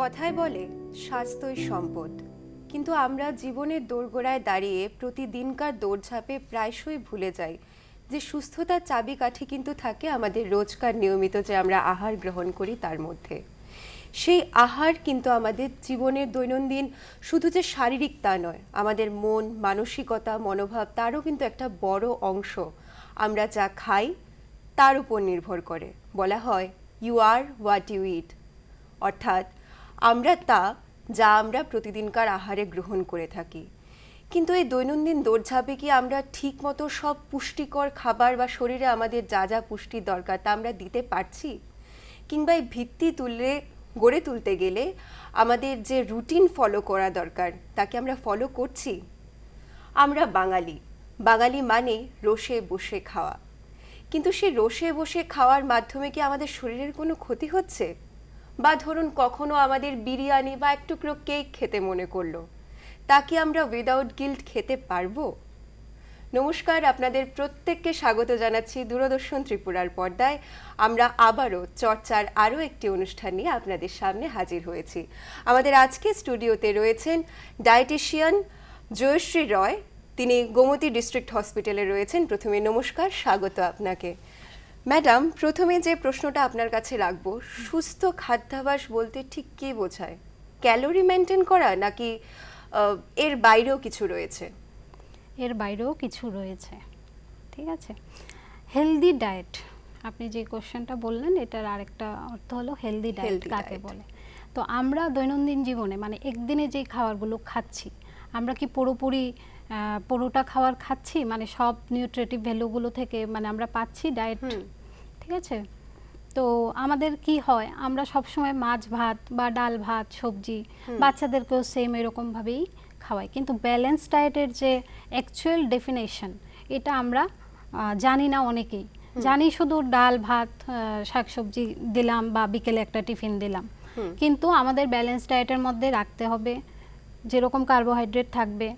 কথায় বলে স্বাস্থ্যই সম্পদ, কিন্তু আমরা জীবনের দোরগোড়ায় দাঁড়িয়ে প্রতিদিনকার দৌড়ঝাঁপে প্রায়শই ভুলে যাই যে সুস্থতার চাবিকাঠি কিন্তু থাকে আমাদের রোজকার নিয়মিত যে আমরা আহার গ্রহণ করি তার মধ্যে। সেই আহার কিন্তু আমাদের জীবনের দৈনন্দিন শুধু যে শারীরিক তা নয়, আমাদের মন, মানসিকতা, মনোভাব তারও কিন্তু একটা বড় অংশ আমরা যা খাই তার উপর নির্ভর করে। বলা হয় ইউ আর হোয়াট ইউ ইট, অর্থাৎ আমরা তা যা আমরা প্রতিদিনকার আহারে গ্রহণ করে থাকি। কিন্তু এই দৈনন্দিন দৌড়ঝাঁপে কি আমরা ঠিক মতো সব পুষ্টিকর খাবার বা শরীরে আমাদের যা যা পুষ্টির দরকার তা আমরা দিতে পারছি? কিংবা এই ভিত্তি গড়ে তুলতে গেলে আমাদের যে রুটিন ফলো করা দরকার তাকে আমরা ফলো করছি? আমরা বাঙালি মানে রসে বসে খাওয়া, কিন্তু সেই রসে বসে খাওয়ার মাধ্যমে কি আমাদের শরীরের কোনো ক্ষতি হচ্ছে? বা ধরুন কখনো আমাদের বিরিয়ানি বা এক টুকরো কেক খেতে মনে করলো, তা কি আমরা উইদাউট গিল্ট খেতে পারবো? নমস্কার, আপনাদের প্রত্যেককে স্বাগত জানাচ্ছি দূরদর্শন ত্রিপুরার পর্দায়। আমরা আবারও চর্চার আরও একটি অনুষ্ঠান নিয়ে আপনাদের সামনে হাজির হয়েছি। আমাদের আজকে স্টুডিওতে রয়েছেন ডায়েটিশিয়ান জয়শ্রী রয়, তিনি গোমতী ডিস্ট্রিক্ট হসপিটালে রয়েছেন। প্রথমে নমস্কার, স্বাগত আপনাকে। ম্যাডাম, প্রথমে যে প্রশ্নটা আপনার কাছে রাখবো, সুস্থ খাদ্যাভ্যাস বলতে ঠিক কী বোঝায়? ক্যালোরি মেনটেন করা নাকি এর বাইরেও কিছু রয়েছে? এর বাইরেও কিছু রয়েছে, ঠিক আছে। হেলদি ডায়েট, আপনি যে কোশ্চেনটা বললেন এটার আরেকটা অর্থ হলো হেলদি ডায়েট কাকে বলে। তো আমরা দৈনন্দিন জীবনে মানে একদিনে যে খাবারগুলো খাচ্ছি, আমরা কি পুরোটা খাবার খাচ্ছি, মানে সব নিউট্রিটিভ ভ্যালুগুলো থেকে মানে আমরা পাচ্ছি ডায়েট, ঠিক আছে। তো আমাদের কি হয়, আমরা সবসময় মাছ ভাত বা ডাল ভাত সবজি বাচ্চাদেরকেও সেম এরকমভাবেই খাওয়াই, কিন্তু ব্যালেন্স ডায়েটের যে অ্যাকচুয়াল ডেফিনেশন এটা আমরা জানি না। অনেকেই জানি শুধু ডাল ভাত শাকসবজি দিলাম বা বিকেলে একটা টিফিন দিলাম, কিন্তু আমাদের ব্যালেন্স ডায়েটের মধ্যে রাখতে হবে যেরকম কার্বোহাইড্রেট থাকবে,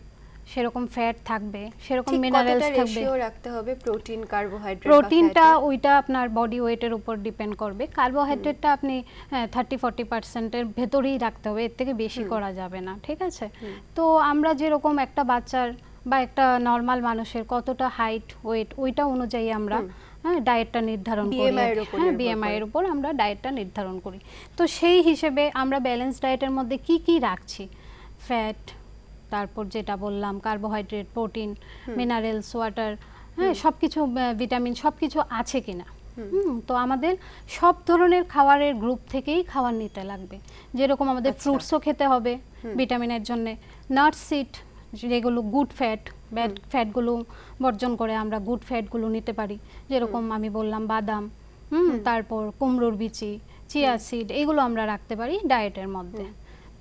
সেরকম ফ্যাট থাকবে, সেরকম মিনারেলস থাকবে, রাখতে হবে প্রোটিন, কার্বোহাইড্রেট। প্রোটিনটা ওইটা আপনার বডি ওয়েটের উপর ডিপেন্ড করবে। কার্বোহাইড্রেটটা আপনি 30-40%-এর ভেতরেই রাখতে হবে, এর থেকে বেশি করা যাবে না, ঠিক আছে। তো আমরা যেরকম একটা বাচ্চার বা একটা নর্মাল মানুষের কতটা হাইট ওয়েট ওইটা অনুযায়ী আমরা ডায়েটটা নির্ধারণ করি, বিএমআই এর উপর আমরা ডায়েটটা নির্ধারণ করি। তো সেই হিসেবে আমরা ব্যালেন্স ডায়েটের মধ্যে কি কি রাখছি, ফ্যাট, তারপর যেটা বললাম কার্বোহাইড্রেট, প্রোটিন, মিনারেলস, ওয়াটার, হ্যাঁ সবকিছু, ভিটামিন সবকিছু আছে কিনা। তো আমাদের সব ধরনের খাবারের গ্রুপ থেকেই খাবার নিতে লাগবে। যেরকম আমাদের ফ্রুটসও খেতে হবে ভিটামিনের জন্য, নাটস সিড যেগুলো গুড ফ্যাট, ব্যাড ফ্যাটগুলো বর্জন করে আমরা গুড ফ্যাটগুলো নিতে পারি, যেরকম আমি বললাম বাদাম, তারপর কুমড়োর বিচি, চিয়া সিড, এগুলো আমরা রাখতে পারি ডায়েটের মধ্যে।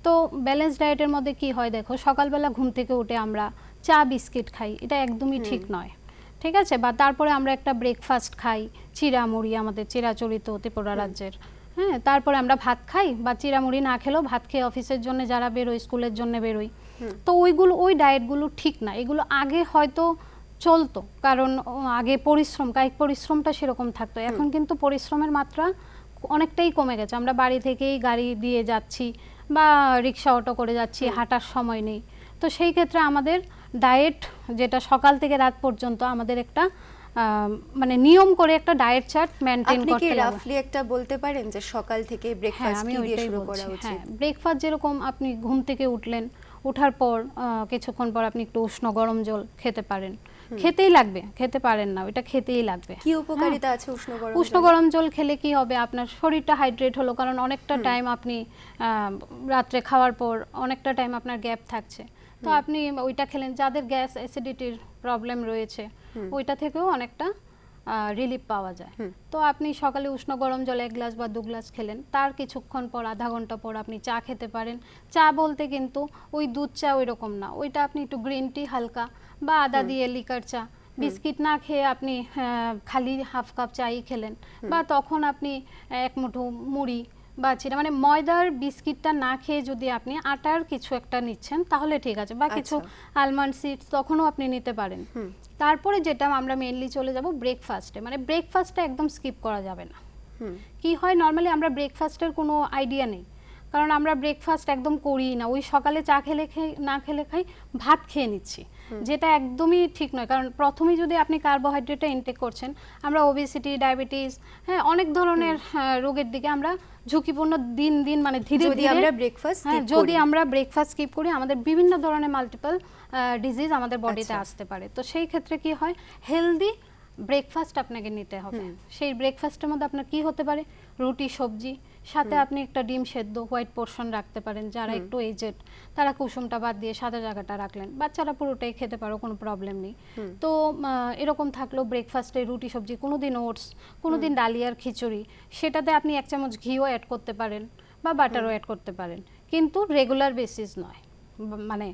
তো ব্যালেন্স ডায়েটের মধ্যে কি হয় দেখো, সকালবেলা ঘুম থেকে উঠে আমরা চা বিস্কিট খাই, এটা একদমই ঠিক নয়, ঠিক আছে। বা তারপরে আমরা একটা ব্রেকফাস্ট খাই, চিড়ামুড়ি, আমাদের চিরাচরিত ত্রিপুরা রাজ্যের, হ্যাঁ। তারপরে আমরা ভাত খাই বা চিড়ামুড়ি না খেলেও ভাত খেয়ে অফিসের জন্য যারা বেরোয়, স্কুলের জন্য বেরোয়, তো ওই ডায়েটগুলো ঠিক না। এগুলো আগে হয়তো চলতো, কারণ আগে কায়িক পরিশ্রমটা সেরকম থাকতো। এখন কিন্তু পরিশ্রমের মাত্রা অনেকটাই কমে গেছে। আমরা বাড়ি থেকেই গাড়ি দিয়ে যাচ্ছি বা রিক্সা অটো করে যাচ্ছি, হাঁটার সময় নেই। তো সেই ক্ষেত্রে আমাদের ডায়েট যেটা সকাল থেকে রাত পর্যন্ত আমাদের একটা মানে নিয়ম করে একটা ডায়েট চার্ট মেইনটেইন করতে হবে। আপনি কি রাফলি একটা বলতে পারেন যে সকাল থেকে ব্রেকফাস্ট কি দিয়ে শুরু করা উচিত? হ্যাঁ, ব্রেকফাস্ট যেরকম আপনি ঘুম থেকে ওঠার পর কিছুক্ষণ পর আপনি একটু উষ্ণ গরম জল খেতে পারেন, খেতেই লাগবে, খেতে পারেন না, ওটা খেতেই লাগবে। কি উপকারিতা আছে উষ্ণ গরম জল খেলে? কি হবে, আপনার শরীরটা হাইড্রেট হলো, কারণ অনেকটা টাইম আপনি রাত্রে খাওয়ার পর অনেকটা টাইম আপনার গ্যাপ থাকছে, তো আপনি ওইটা খেলেন। যাদের গ্যাস অ্যাসিডিটির প্রবলেম রয়েছে ওইটা থেকেও অনেকটা রিলিফ পাওয়া যায়। তো আপনি সকালে উষ্ণ গরম জল 1 গ্লাস বা 2 গ্লাস খেলেন, তার কিছুক্ষণ পর আধা ঘন্টা পর আপনি চা খেতে পারেন। চা বলতে কিন্তু ওই দুধ চা ওই রকম না, ওইটা আপনি একটু গ্রিন টি হালকা বা আদা দিয়ে লিকার চা, বিস্কিট না খেয়ে আপনি খালি হাফ কাপ চাই খেলেন, বা তখন আপনি এক মুঠো মুড়ি বা চিড়া, মানে ময়দার বিস্কিটটা না খেয়ে যদি আপনি আটার কিছু একটা নিচ্ছেন তাহলে ঠিক আছে, বা কিছু আলমন্ড সিডস তখনও আপনি নিতে পারেন। তারপরে যেটা আমরা মেইনলি চলে যাব ব্রেকফাস্টে, মানে ব্রেকফাস্টটা একদম স্কিপ করা যাবে না। কি হয় নরমালি আমরা ব্রেকফাস্টের কোনো আইডিয়া নেই, কারণ আমরা ব্রেকফাস্ট একদম করি না, ওই সকালে চা খেলে না খেলে খাই, ভাত খেয়ে নিচ্ছি, যেটা একদমই ঠিক নয়। কারণ প্রথমেই যদি আপনি কার্বোহাইড্রেটটা ইনটেক করছেন, আমরা ওবেসিটি, ডায়াবেটিস, হ্যাঁ অনেক ধরনের রোগের দিকে আমরা ঝুঁকিপূর্ণ দিন দিন মানে ধীরে ধীরে যদি আমরা ব্রেকফাস্ট স্কিপ করি, আমাদের বিভিন্ন ধরনের মাল্টিপল ডিজিজ আমাদের বডিতে আসতে পারে। তো সেই ক্ষেত্রে কি হয়, হেলদি ব্রেকফাস্ট আপনাকে নিতে হবে। সেই ব্রেকফাস্টের মধ্যে আপনার কি হতে পারে, রুটি, সবজি, সাথে আপনি একটা ডিম সেদ্ধ হোয়াইট পোর্শন রাখতে পারেন। যারা একটু এজেড তারা কুসুমটা বাদ দিয়ে সাদা জায়গাটা রাখলেন, বাচ্চারা পুরোটাই খেতে পারো, কোনো প্রবলেম নেই। তো এরকম থাকলো ব্রেকফাস্টে রুটি, সবজি, কোনোদিন ওটস, কোনোদিন ডালিয়ার খিচুড়ি, সেটাতে আপনি 1 চামচ ঘিও অ্যাড করতে পারেন বা বাটারও অ্যাড করতে পারেন, কিন্তু রেগুলার বেসিস নয়। মানে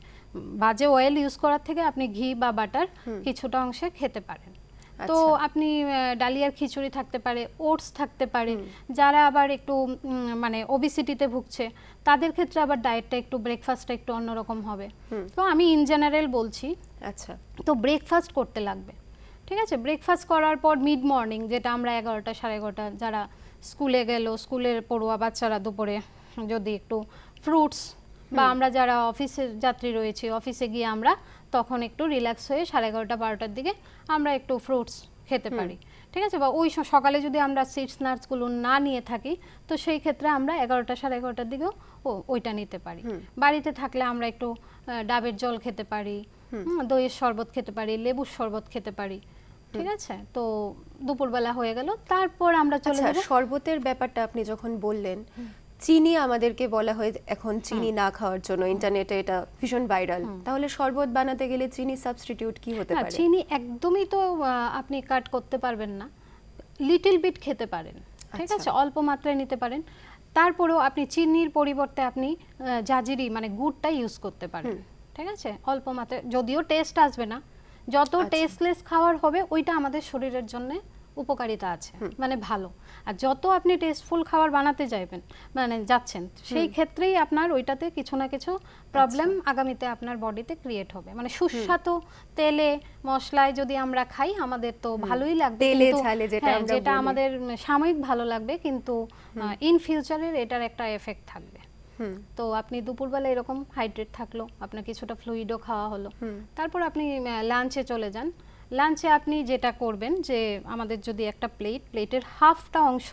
বাজে অয়েল ইউজ করার থেকে আপনি ঘি বা বাটার কিছুটা অংশে খেতে পারেন। তো আপনি ডালিয়ার খিচুড়ি থাকতে পারে, ওটস থাকতে পারে। যারা আবার একটু মানে ওবেসিটিতে ভুগছে তাদের ক্ষেত্রে আবার ডায়েটটা একটু, ব্রেকফাস্টটা একটু অন্যরকম হবে। তো আমি ইন জেনারেল বলছি। আচ্ছা, তো ব্রেকফাস্ট করতে লাগবে, ঠিক আছে। ব্রেকফাস্ট করার পর মিড মর্নিং, যেটা আমরা 11টা, 11:30 যারা স্কুলে গেল, স্কুলের পড়ুয়া বাচ্চারা দুপুরে যদি একটু ফ্রুটস, বা আমরা যারা অফিসের যাত্রী রয়েছে, অফিসে গিয়ে আমরা তখন একটু রিল্যাক্স হয়ে 11:30, 12টার দিকে আমরা একটু ফ্রুটস খেতে পারি, ঠিক আছে। বা ওই সকালে যদি আমরা সিডস নাটসগুলো না নিয়ে থাকি, তো সেই ক্ষেত্রে আমরা 11টা, 11:30টার দিকেও ওইটা নিতে পারি। বাড়িতে থাকলে আমরা একটু ডাবের জল খেতে পারি, দইয়ের শরবত খেতে পারি, লেবুর শরবত খেতে পারি, ঠিক আছে। তো দুপুরবেলা হয়ে গেল, তারপর আমরা চলে যাব শরবতের ব্যাপারটা। আপনি যখন বললেন চিনি আমাদেরকে বলা হয় এখন চিনি না খাওয়ার জন্য, ইন্টারনেটে এটা ভীষণ ভাইরাল, তাহলে শরবত বানাতে গেলে চিনি সাবস্টিটিউট কি হতে পারে? চিনি একদমই তো আপনি কাট করতে পারবেন না, লিটল বিট খেতে পারেন, ঠিক আছে, অল্প মাত্রায় নিতে পারেন। তারপরেও আপনি চিনির পরিবর্তে আপনি জাজিরি মানে গুড়টা ইউজ করতে পারেন, ঠিক আছে, অল্প মাত্রায়। যদিও টেস্ট আসবে না, যত টেস্টলেস খাবার হবে ওইটা আমাদের শরীরের জন্য উপকারিতা আছে, মানে ভালো। আর যত আপনি টেস্টফুল খাবার বানাতে যাবেন মানে যাচ্ছেন, সেই ক্ষেত্রেই আপনার ওইটাতে কিছু না কিছু প্রবলেম আগামীতে আপনার বডিতে ক্রিয়েট হবে। মানে সুস্বাদু তেলে মশলায় যদি আমরা খাই, আমাদের তো ভালোই লাগবে, তেলে ঝালে যেটা আমাদের সাময়িক ভালো লাগবে, কিন্তু ইন ফিউচারের এটার একটা এফেক্ট থাকবে। তো আপনি দুপুরবেলা এরকম হাইড্রেট থাকলো, আপনার কিছুটা ফ্লুইডও খাওয়া হলো, তারপর আপনি লাঞ্চে চলে যান। লাঞ্চে আপনি যেটা করবেন যে আমাদের যদি একটা প্লেটের হাফটা অংশ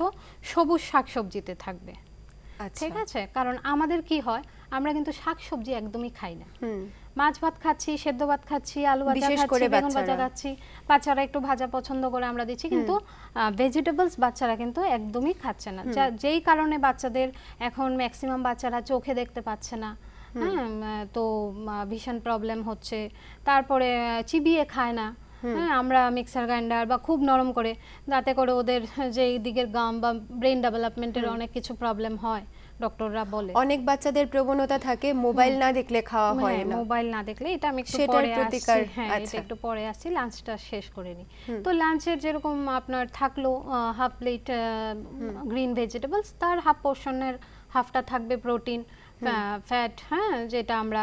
সবুজ শাকসবজিতে থাকবে, ঠিক আছে। কারণ আমাদের কি হয়, আমরা কিন্তু শাকসবজি একদমই খাই না। মাছ ভাত খাচ্ছি, সেদ্ধ ভাত খাচ্ছি, আলু ভাজা খাচ্ছি, বেগুন ভাজা খাচ্ছি, বাচ্চারা একটু ভাজা পছন্দ করে আমরা দিচ্ছি, কিন্তু ভেজিটেবলস বাচ্চারা কিন্তু একদমই খাচ্ছে না। যেই কারণে বাচ্চাদের এখন ম্যাক্সিমাম বাচ্চারা চোখে দেখতে পাচ্ছে না, হ্যাঁ, তো ভীষণ প্রবলেম হচ্ছে। তারপরে চিবিয়ে খায় না, হ্যাঁ, আমরা মিক্সার গ্রাইন্ডার বা খুব নরম করে, যাতে করে ওদের যে দিকের গাম বা ব্রেন ডেভেলপমেন্টের অনেক কিছু প্রবলেম হয়, ডক্টররা বলে। অনেক বাচ্চাদের প্রবণতা থাকে মোবাইল না দেখলে খাওয়া হয় না, মোবাইল না দেখলে। এটা আমি একটু পরে আসছি, হ্যাঁ এটা একটু পরে আসছি, লাঞ্চটা শেষ করে নিই। তো লাঞ্চের যেরকম আপনার থাকলো হাফ প্লেট গ্রিন ভেজিটেবলস, তার হাফ পোর্শনের হাফটা থাকবে প্রোটিন, ফ্যাট, হ্যাঁ, যেটা আমরা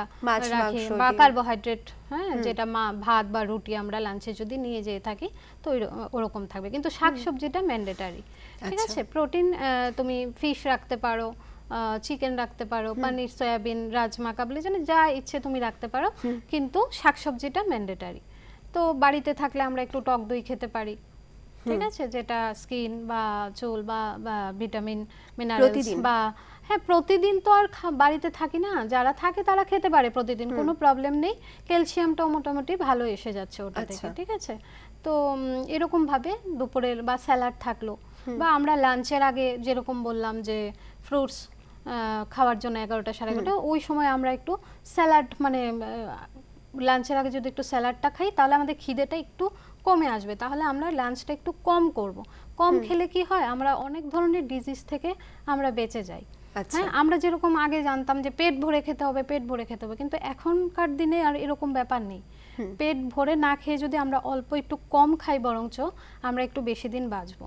রাখি, বা কার্বোহাইড্রেট, হ্যাঁ, যেটা ভাত বা রুটি আমরা লাঞ্চে যদি নিয়ে যেয়ে থাকি তো ওরকম থাকবে, কিন্তু শাকসবজিটা ম্যান্ডেটারি, ঠিক আছে। প্রোটিন তুমি ফিশ রাখতে পারো, চিকেন রাখতে পারো, পনির, সয়াবিন, রাজমা, কাবলি, জানি যা ইচ্ছে তুমি রাখতে পারো, কিন্তু শাকসবজিটা ম্যান্ডেটারি। তো বাড়িতে থাকলে আমরা একটু টক দই খেতে পারি, ঠিক আছে, যেটা স্কিন বা চুল বা ভিটামিন মিনারেলস বা, হ্যাঁ, প্রতিদিন তো আর বাড়িতে থাকি না, যারা থাকে তারা খেতে পারে প্রতিদিন, কোনো প্রবলেম নেই, ক্যালসিয়ামটাও মোটামুটি ভালো এসে যাচ্ছে ওটা থেকে, ঠিক আছে। তো এরকম ভাবে দুপুরের বা স্যালাড থাকলো, বা আমরা লাঞ্চের আগে যেরকম বললাম যে ফ্রুটস খাওয়ার জন্য 11টা, 11:30, ওই সময় আমরা একটু স্যালাড, মানে লাঞ্চের আগে যদি একটু স্যালাডটা খাই, তাহলে আমাদের খিদেটা একটু কমে আসবে, তাহলে আমরা লাঞ্চটা একটু কম করব। কম খেলে কি হয়, আমরা অনেক ধরনের ডিজিজ থেকে আমরা বেঁচে যাই। হ্যাঁ, আমরা যেরকম আগে জানতাম যে পেট ভরে খেতে হবে, পেট ভরে খেতে হবে, কিন্তু এখনকার দিনে আর এরকম ব্যাপার নেই। পেট ভরে না খেয়ে যদি আমরা অল্প একটু কম খাই, বরঞ্চ আমরা একটু বেশি দিন বাঁচবো,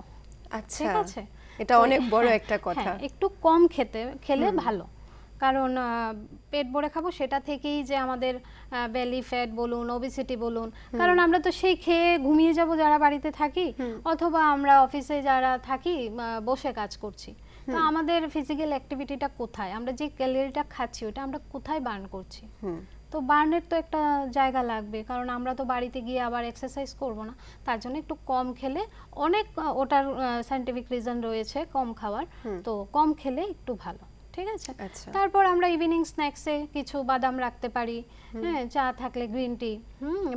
ঠিক আছে। এটা অনেক বড় একটা কথা, একটু কম খেলে ভালো, কারণ পেট ভরে খাবো সেটা থেকেই যে আমাদের বেলি ফ্যাট বলুন, ওবেসিটি বলুন, কারণ আমরা তো সেই খেয়ে ঘুমিয়ে যাব যারা বাড়িতে থাকি, অথবা আমরা অফিসে যারা থাকি বসে কাজ করছি, তো আমাদের ফিজিক্যাল অ্যাক্টিভিটিটা কোথায়, আমরা যে ক্যালোরিটা খাচ্ছি ওটা আমরা কোথায় বার্ন করছি। তো বার্নের তো একটা জায়গা লাগবে, কারণ আমরা তো বাড়িতে গিয়ে আবার এক্সারসাইজ করব না, তার জন্য একটু কম খেলে, অনেক ওটার সায়েন্টিফিক রিজন রয়েছে কম খাওয়ার, তো কম খেলে একটু ভালো। ঠিক আছে, তারপর আমরা ইভিনিং স্ন্যাক্সে কিছু বাদাম রাখতে পারি, হ্যাঁ, চা থাকলে গ্রিন টি,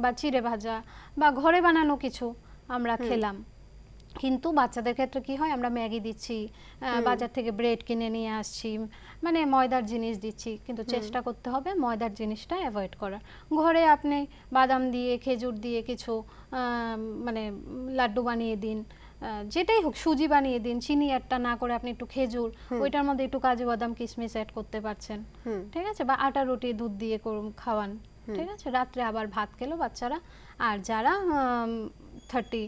বা চিড়ে ভাজা বা ঘরে বানানো কিছু আমরা খেলাম। কিন্তু বাচ্চাদের ক্ষেত্রে কি হয়, আমরা ম্যাগি দিচ্ছি, বাজার থেকে ব্রেড কিনে নিয়ে আসছি, মানে ময়দার জিনিস দিচ্ছি, কিন্তু চেষ্টা করতে হবে ময়দার জিনিসটা অ্যাভয়েড করার। ঘরে আপনি বাদাম দিয়ে খেজুর দিয়ে কিছু মানে লাড্ডু বানিয়ে দিন, যেটাই হোক, সুজি বানিয়ে দিন, চিনি একটা না করে আপনি একটু খেজুর, ওইটার মধ্যে একটু কাজু বাদাম কিশমিশ অ্যাড করতে পারছেন। ঠিক আছে, বা আটা রুটি দুধ দিয়ে খাওয়ান। ঠিক আছে, রাত্রে আবার ভাত খেলো বাচ্চারা। আর যারা 30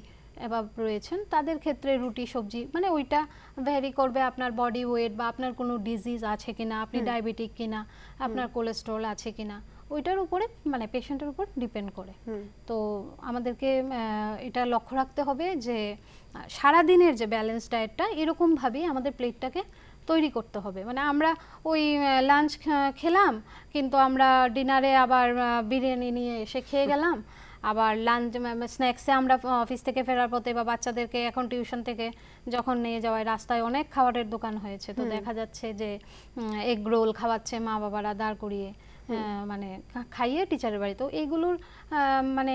এভাব রয়েছেন তাদের ক্ষেত্রে রুটি সবজি, মানে ওইটা ভ্যারি করবে আপনার বডি ওয়েট বা আপনার কোনো ডিজিজ আছে কিনা, আপনি ডায়াবেটিক কিনা, আপনার কোলেস্টেরল আছে কিনা, ওইটার উপরে মানে পেশেন্টের উপর ডিপেন্ড করে। তো আমাদেরকে এটা লক্ষ্য রাখতে হবে যে সারাদিনের যে ব্যালেন্স ডায়েটটা এরকমভাবেই আমাদের প্লেটটাকে তৈরি করতে হবে। মানে আমরা ওই লাঞ্চ খেলাম, কিন্তু আমরা ডিনারে আবার বিরিয়ানি নিয়ে এসে খেয়ে গেলাম, আবার লাঞ্চ স্ন্যাক্সে আমরা অফিস থেকে ফেরার পথে বা বাচ্চাদেরকে এখন টিউশন থেকে যখন নিয়ে যাওয়ায় রাস্তায় অনেক খাবারের দোকান হয়েছে, তো দেখা যাচ্ছে যে এগ রোল খাওয়াচ্ছে মা বাবারা দাঁড় করিয়ে, মানে খাইয়ে টিচারের বাড়ি। তো এইগুলোর মানে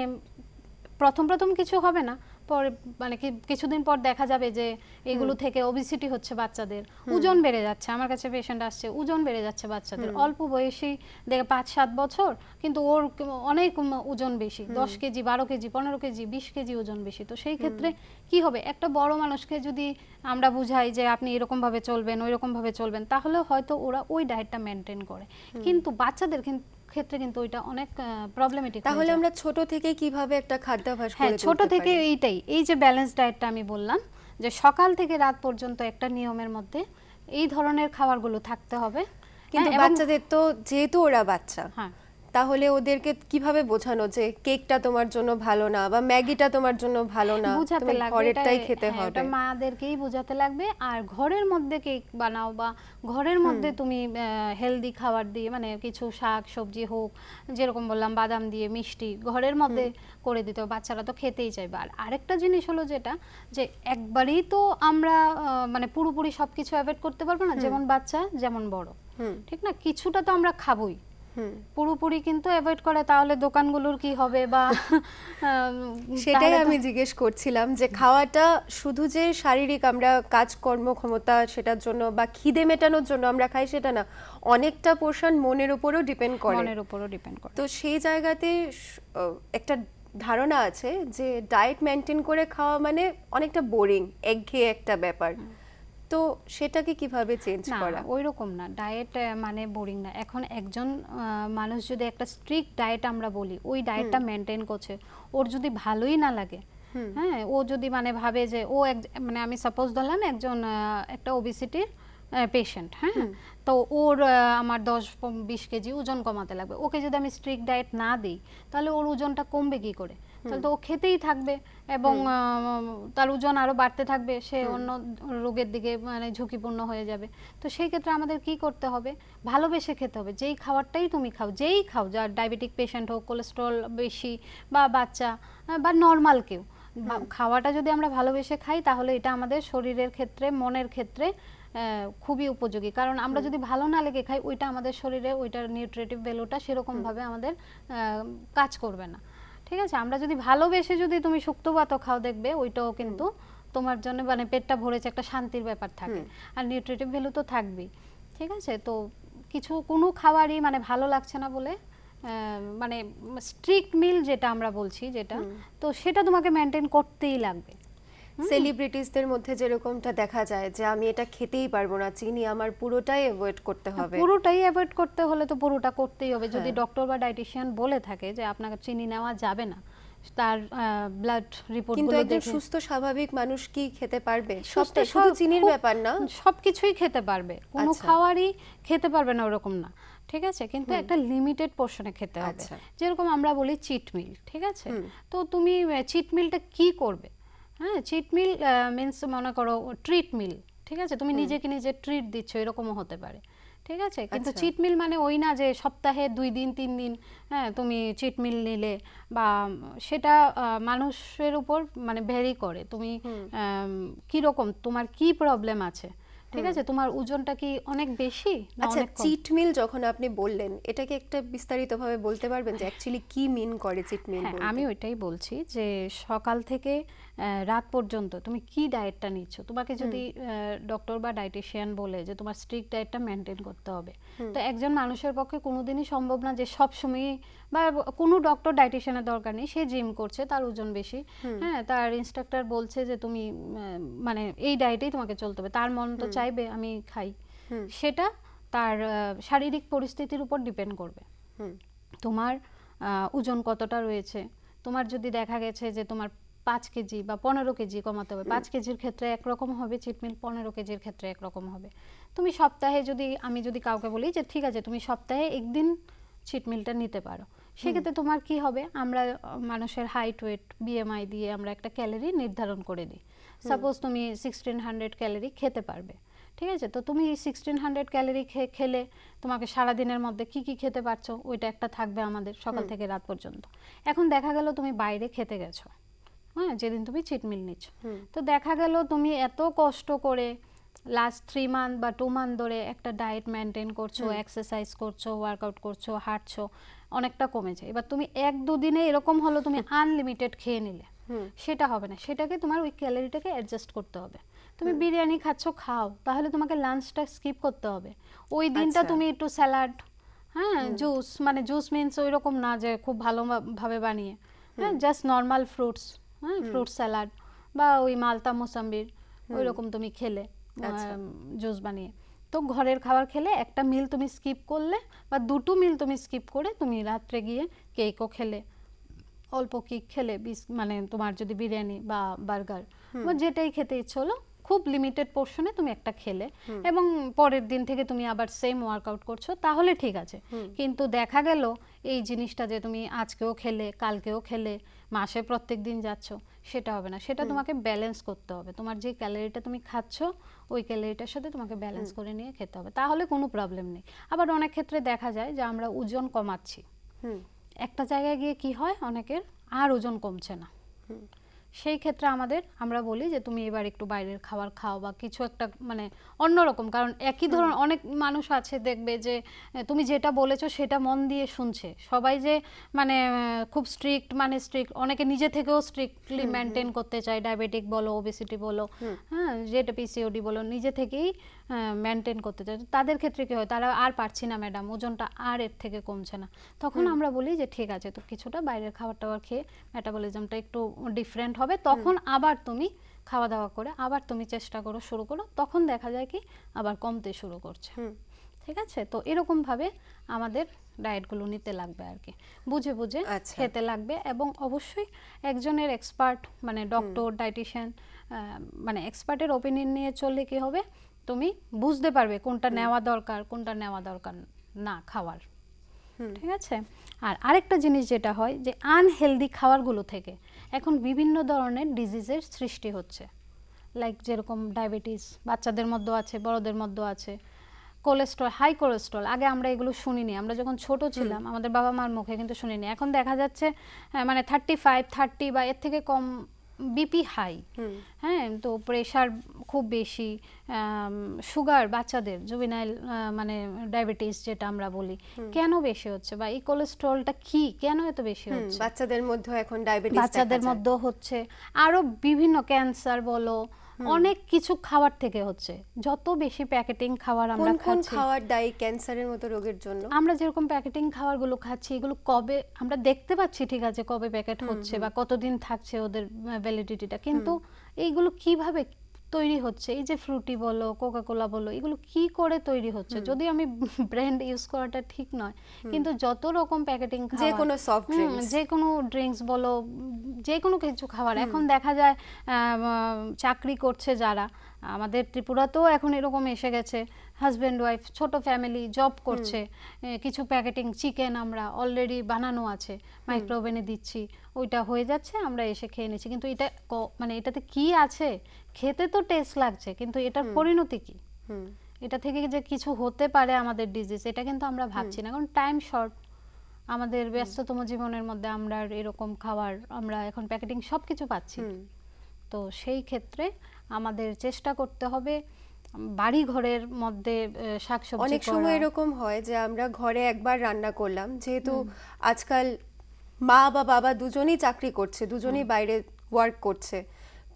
প্রথম কিছু হবে না, পরে মানে কিছুদিন পর দেখা যাবে যে এগুলো থেকে ওবেসিটি হচ্ছে বাচ্চাদের, ওজন বেড়ে যাচ্ছে। আমার কাছে পেশেন্ট আসছে, ওজন বেড়ে যাচ্ছে বাচ্চাদের, অল্প বয়সী, দেখে 5-7 বছর, কিন্তু ওর অনেক ওজন বেশি, 10 কেজি 12 কেজি 15 কেজি 20 কেজি ওজন বেশি। তো সেই ক্ষেত্রে কি হবে, একটা বড় মানুষকে যদি আমরা বুঝাই যে আপনি এরকম ভাবে চলবেন, ওই রকম ভাবে চলবেন, তাহলে হয়তো ওরা ওই ডায়েটটা মেনটেন করে। কিন্তু বাচ্চাদের ক্ষেত্রে কিন্তু ওইটা অনেক প্রবলেমেটিক। তাহলে আমরা ছোট থেকে কিভাবে একটা খাদ্যাভ্যাস করে ছোট থেকে এইটাই, এই যে ব্যালেন্স ডায়েটটা আমি বললাম, যে সকাল থেকে রাত পর্যন্ত একটা নিয়মের মধ্যে এই ধরনের খাবারগুলো থাকতে হবে। কিন্তু বাচ্চাদের তো, যেহেতু ওরা বাচ্চা, তাহলে ওদেরকে কিভাবে বোঝানো যে কেকটা তোমার জন্য ভালো না বা ম্যাগিটা তোমার জন্য ভালো না, বুঝাতে লাগবে, ঘরেরটাই খেতে হবে। এটা মাদেরকেই বোঝাতে লাগবে। আর ঘরের মধ্যে কেক বানাও বা ঘরের মধ্যে তুমি হেলদি খাবার দিয়ে, মানে কিছু শাক সবজি হোক, যেরকম বললাম বাদাম দিয়ে মিষ্টি ঘরের মধ্যে করে দিতে হবে, বাচ্চারা তো খেতেই চাইবে। আর আরেকটা জিনিস হলো যেটা, যে একবারই তো আমরা মানে পুরোপুরি সবকিছু অ্যাভয়েড করতে পারবো না, যেমন বাচ্চা যেমন বড়, ঠিক না, কিছুটা তো আমরা খাবোই। পুরোপুরি কিন্তু অ্যাভয়েড করে তাহলে দোকানগুলোর কি হবে, বা সেটাই আমি জিজ্ঞেস করছিলাম যে খাওয়াটা শুধু যে শারীরিক আমরা কাজকর্ম ক্ষমতা সেটার জন্য বা খিদে মেটানোর জন্য আমরা খাই সেটা না, অনেকটা পোর্শন মনের উপরও ডিপেন্ড করে। তো সেই জায়গাতে একটা ধারণা আছে যে ডায়েট মেনটেন করে খাওয়া মানে অনেকটা বোরিং, একঘেয়ে একটা ব্যাপার। তো সেটাকে কিভাবে চেঞ্জ করা? ওই রকম না, ডায়েট মানে বোরিং না। এখন একজন মানুষ যদি একটা স্ট্রিক্ট ডায়েট আমরা বলি, ওই ডায়েটটা মেনটেন করছে, ওর যদি ভালোই না লাগে, হ্যাঁ, ও যদি মানে ভাবে যে ও মানে আমি সাপোজ ধরলাম একজন একটা ওবেসিটির পেশেন্ট, হ্যাঁ, তো ওর আমার 10-20 কেজি ওজন কমাতে লাগবে, ওকে যদি আমি স্ট্রিক্ট ডায়েট না দিই তাহলে ওর ওজনটা কমবে কি করে? তাহলে তো ও খেতেই থাকবে এবং তার ওজন আরো বাড়তে থাকবে, সে অন্য রোগের দিকে মানে ঝুঁকিপূর্ণ হয়ে যাবে। তো সেই ক্ষেত্রে আমাদের কি করতে হবে, ভালোবেসে খেতে হবে। যেই খাবারটাই তুমি খাও, যেই খাও, যার ডায়াবেটিক পেশেন্ট হোক, কোলেস্টেরল বেশি বা বাচ্চা বা নর্মাল কেউ, খাওয়াটা যদি আমরা ভালোবেসে খাই তাহলে এটা আমাদের শরীরের ক্ষেত্রে, মনের ক্ষেত্রে খুবই উপযোগী। কারণ আমরা যদি ভালো না লেগে খাই, ওইটা আমাদের শরীরে ওইটার নিউট্রিটিভ ভ্যালুটা সেরকম ভাবে আমাদের কাজ করবে না। ঠিক আছে, আমরা যদি ভালোবেসে যদি তুমি শুক্তো ভাতও খাও, দেখবে ওইটাও কিন্তু তোমার জন্য মানে পেটটা ভরেছে, একটা শান্তির ব্যাপার থাকে, আর নিউট্রিটিভ ভ্যালু তো থাকবেই। ঠিক আছে, তো কোনো খাবারই মানে ভালো লাগছে না বলে মানে স্ট্রিক্ট মিল যেটা আমরা বলছি, যেটা তো সেটা তোমাকে মেনটেন করতেই লাগবে। সেলিব্রিটিসদের মধ্যে যেরকমটা দেখা যায় যে আমি এটা খেতেই পারবো না, চিনি আমার পুরোটাই অ্যাভয়েড করতে হবে। পুরোটাই অ্যাভয়েড করতে হলে তো পুরোটা করতেই হবে। যদি ডক্টর বা ডায়েটিশিয়ান বলে থাকে যে আপনাকে চিনি নেওয়া যাবে না, তার ব্লাড রিপোর্টগুলো দেখে। কিন্তু একজন সুস্থ স্বাভাবিক মানুষ কি খেতে পারবে? সবটা শুধু চিনির ব্যাপার না, সবকিছুই খেতে পারবে, কোনো খাবারই খেতে পারবে না ওরকম না। ঠিক আছে, কিন্তু একটা লিমিটেড পোর্শনে খেতে হবে। যেরকম আমরা বলি চিট মিল, ঠিক আছে, তো তুমি চিট মিলটা কি করবে? হ্যাঁ, চিট মিল মিন্স মনে করো ট্রিট মিল, ঠিক আছে, তুমি নিজেকে নিজে ট্রিট দিচ্ছ, এরকমও হতে পারে। ঠিক আছে, কিন্তু চিট মিল মানে ওই না যে সপ্তাহে 2 দিন 3 দিন হ্যাঁ তুমি চিট মিল নিলে, বা সেটা মানুষের উপর মানে ভ্যারি করে তুমি কি রকম, তোমার কি প্রবলেম আছে। ঠিক আছে, তোমার ওজনটা কি অনেক বেশি না আচ্ছা, অনেক কম? চিট মিল যখন আপনি বললেন, এটাকে একটা বিস্তারিতভাবে বলতে পারবেন যে অ্যাকচুয়ালি কি মিন করে চিট মিল হ্যাঁ, বলতে? আমি ওইটাই বলছি যে সকাল থেকে রাত পর্যন্ত তুমি কি ডায়েটটা নিচ্ছ। তোমাকে যদি ডক্টর বা ডায়েটিশিয়ান বলে যে তোমার স্ট্রিক্ট ডায়েটটা মেনটেন করতে হবে, তো একজন মানুষের পক্ষে কোনোদিনই সম্ভব না যে সব সময়, বা কোনো ডক্টর ডায়েটিশিয়ানের দরকার নেই, সে জিম করছে, তার ওজন বেশি, হ্যাঁ তার ইনস্ট্রাক্টর বলছে যে তুমি মানে এই ডায়েটেই তোমাকে চলতে হবে, তার মন তো চাইবে আমি খাই, সেটা তার শারীরিক পরিস্থিতির উপর ডিপেন্ড করবে। তোমার ওজন কতটা রয়েছে, তোমার যদি দেখা গেছে যে তোমার 5 কেজি বা 15 কেজি কমাতে হবে, 5 কেজির ক্ষেত্রে একরকম হবে চিটমিল, 15 কেজির ক্ষেত্রে একরকম হবে। তুমি সপ্তাহে যদি, আমি যদি কাউকে বলি যে ঠিক আছে তুমি সপ্তাহে একদিন চিটমিলটা নিতে পারো, সেক্ষেত্রে তোমার কি হবে, আমরা মানুষের হাইট ওয়েট বিএমআই দিয়ে আমরা একটা ক্যালোরি নির্ধারণ করে দিই। সাপোজ তুমি 1600 ক্যালোরি খেতে পারবে, ঠিক আছে, তো তুমি 1600 ক্যালোরি খেলে তোমাকে সারাদিনের মধ্যে কি কি খেতে পারছো ওইটা একটা থাকবে আমাদের সকাল থেকে রাত পর্যন্ত। এখন দেখা গেল তুমি বাইরে খেতে গেছো, হ্যাঁ যেদিন তুমি চিট মিল নিচ্ছ, তো দেখা গেল তুমি এত কষ্ট করে লাস্ট 3 মান্থ বা 2 মান্থ ধরে একটা ডায়েট মেনটেন করছো, এক্সারসাইজ করছো, ওয়ার্কআউট করছো, হাঁটছো, অনেকটা কমেছে। এবার তুমি 1-2 দিনে এরকম হলো তুমি আনলিমিটেড খেয়ে নিলে, সেটা হবে না, সেটাকে তোমার ওই ক্যালোরিটাকে অ্যাডজাস্ট করতে হবে। তুমি বিরিয়ানি খাচ্ছ, খাও, তাহলে তোমাকে লাঞ্চটা স্কিপ করতে হবে। ওই দিনটা তুমি একটু স্যালাড, হ্যাঁ জুস, মানে জুস মিন্স ওই রকম না যে খুব ভালোভাবে বানিয়ে, হ্যাঁ জাস্ট নর্মাল ফ্রুটস, হ্যাঁ ফ্রুট স্যালাড বা ওই মালতা মোসাম্বির ওই রকম তুমি খেলে জুস বানিয়ে, তো ঘরের খাবার খেলে একটা মিল তুমি স্কিপ করলে, বা 2টো মিল তুমি স্কিপ করে তুমি রাত্রে গিয়ে কেকও খেলে, অল্প কেক খেলে, মানে তোমার যদি বিরিয়ানি বা বার্গার বা যেটাই খেতে ইচ্ছে হলো খুব লিমিটেড পোর্শনে তুমি একটা খেলে, এবং পরের দিন থেকে তুমি আবার সেম ওয়ার্কআউট করছো, তাহলে ঠিক আছে। কিন্তু দেখা গেল এই জিনিসটা যে তুমি আজকেও খেলে কালকেও খেলে মাসে প্রত্যেক দিন যাচ্ছ, সেটা হবে না। সেটা তোমাকে ব্যালেন্স করতে হবে, তোমার যে ক্যালোরিটা তুমি খাচ্ছ ওই ক্যালোরিটার সাথে তোমাকে ব্যালেন্স করে নিয়ে খেতে হবে, তাহলে কোনো প্রবলেম নেই। আবার অনেক ক্ষেত্রে দেখা যায় যে আমরা ওজন কমাচ্ছি, একটা জায়গায় গিয়ে কি হয় অনেকের আর ওজন কমছে না, সেই ক্ষেত্রে আমরা বলি যে তুমি এবার একটু বাইরের খাবার খাও বা কিছু একটা মানে অন্যরকম, কারণ একই ধরনের অনেক মানুষ আছে দেখবে যে তুমি যেটা বলেছো সেটা মন দিয়ে শুনছে, সবাই যে মানে খুব স্ট্রিক্ট, মানে স্ট্রিক্ট, অনেকে নিজে থেকেও স্ট্রিক্টলি মেনটেন করতে চায়, ডায়াবেটিক বলো, ওবেসিটি বলো, হ্যাঁ যেটা পিসিওডি বলো, নিজে থেকেই মেনটেন করতে চায়, তাদের ক্ষেত্রে কি হয়, তারা আর পারছি না ম্যাডাম, ওজনটা আর এর থেকে কমছে না, তখন আমরা বলি যে ঠিক আছে তো কিছুটা বাইরের খাবার টাবার খেয়ে মেটাবলিজমটা একটু ডিফারেন্ট হবে, তখন আবার তুমি খাওয়া দাওয়া করে আবার তুমি চেষ্টা করো, শুরু করো, তখন দেখা যায় কি আবার কমতে শুরু করছে। ঠিক আছে, তো এরকম ভাবে আমাদের ডায়েটগুলো নিতে লাগবে আর কি, বুঝে বুঝে খেতে লাগবে, এবং অবশ্যই একজনের এক্সপার্ট মানে ডক্টর ডায়েটিশিয়ান মানে এক্সপার্টের ওপিনিয়ন নিয়ে চললে কি হবে, তুমি বুঝতে পারবে কোনটা নেওয়া দরকার কোনটা নেওয়া দরকার না খাওয়ার। ঠিক আছে, আর আরেকটা জিনিস যেটা হয় যে আনহেলদি খাবারগুলো থেকে এখন বিভিন্ন ধরনের ডিজিজের সৃষ্টি হচ্ছে, লাইক যেরকম ডায়াবেটিস বাচ্চাদের মধ্যে আছে, বড়দের মধ্যে আছে, কোলেস্ট্রল, হাই কোলেস্ট্রল, আগে আমরা এগুলো শুনিনি, আমরা যখন ছোট ছিলাম আমাদের বাবা মার মুখে কিন্তু শুনিনি, এখন দেখা যাচ্ছে মানে 35, 30 বা এর থেকে কম বিপি হাই, হ্যাঁ তো প্রেশার খুব বেশি, সুগার বাচ্চাদের জুভেনাইল মানে ডায়াবেটিস যেটা আমরা বলি, কেন বেশি হচ্ছে, বা এই কোলেস্ট্রলটা কি কেন এত বেশি হচ্ছে, বাচ্চাদের মধ্যে এখন ডায়াবেটিস বাচ্চাদের মধ্যে হচ্ছে, আরো বিভিন্ন ক্যান্সার বলো, অনেক কিছু খাবার থেকে হচ্ছে, যত বেশি প্যাকেটিং খাবার আমরা খাচ্ছি। কোন খাবার দায়ী ক্যান্সারের মতো রোগের জন্য? আমরা যেরকম প্যাকেটিং খাবারগুলো খাচ্ছি, এগুলো কবে আমরা দেখতে পাচ্ছি, ঠিক আছে কবে প্যাকেট হচ্ছে বা কতদিন থাকছে ওদের ভ্যালিডিটিটা, কিন্তু এইগুলো কিভাবে তৈরি হচ্ছে, এই যে ফ্রুটি বলো, কোকাকোলা বলো, এগুলো কি করে তৈরি হচ্ছে, যদি আমি ব্র্যান্ড ইউজ করাটা ঠিক নয়, কিন্তু যত রকম প্যাকেটিং খাবার, যে কোনো সফট ড্রিঙ্কস, যে কোনো ড্রিঙ্কস বলো, যে কোনো কিছু খাবার, এখন দেখা যায় চাকরি করছে যারা, আমাদের ত্রিপুরাতেও এখন এরকম এসে গেছে, হাজব্যান্ড ওয়াইফ ছোট ফ্যামিলি জব করছে, কিছু প্যাকেটিং চিকেন আমরা অলরেডি বানানো আছে, মাইক্রো ওভেনে দিচ্ছি, ওইটা হয়ে যাচ্ছে, আমরা এসে খেয়ে নিচ্ছি। কিন্তু এটা মানে এটাতে কি আছে, খেতে তো টেস্ট লাগছে, কিন্তু এটার পরিণতি কি, এটা থেকে যে কিছু হতে পারে আমাদের ডিজিজ, এটা কিন্তু আমরা ভাবছি না, কারণ টাইম শর্ট। আমাদের ব্যস্ততম জীবনের মধ্যে আমরা এরকম খাবার, আমরা এখন প্যাকেটিং সব কিছু পাচ্ছি। তো সেই ক্ষেত্রে আমাদের চেষ্টা করতে হবে বাড়ি ঘরের মধ্যে শাকসবজি। অনেক সময় এরকম হয় যে আমরা ঘরে একবার রান্না করলাম, যেহেতু আজকাল মা বা বাবা দুজনেই চাকরি করছে, দুজনেই বাইরে ওয়ার্ক করছে,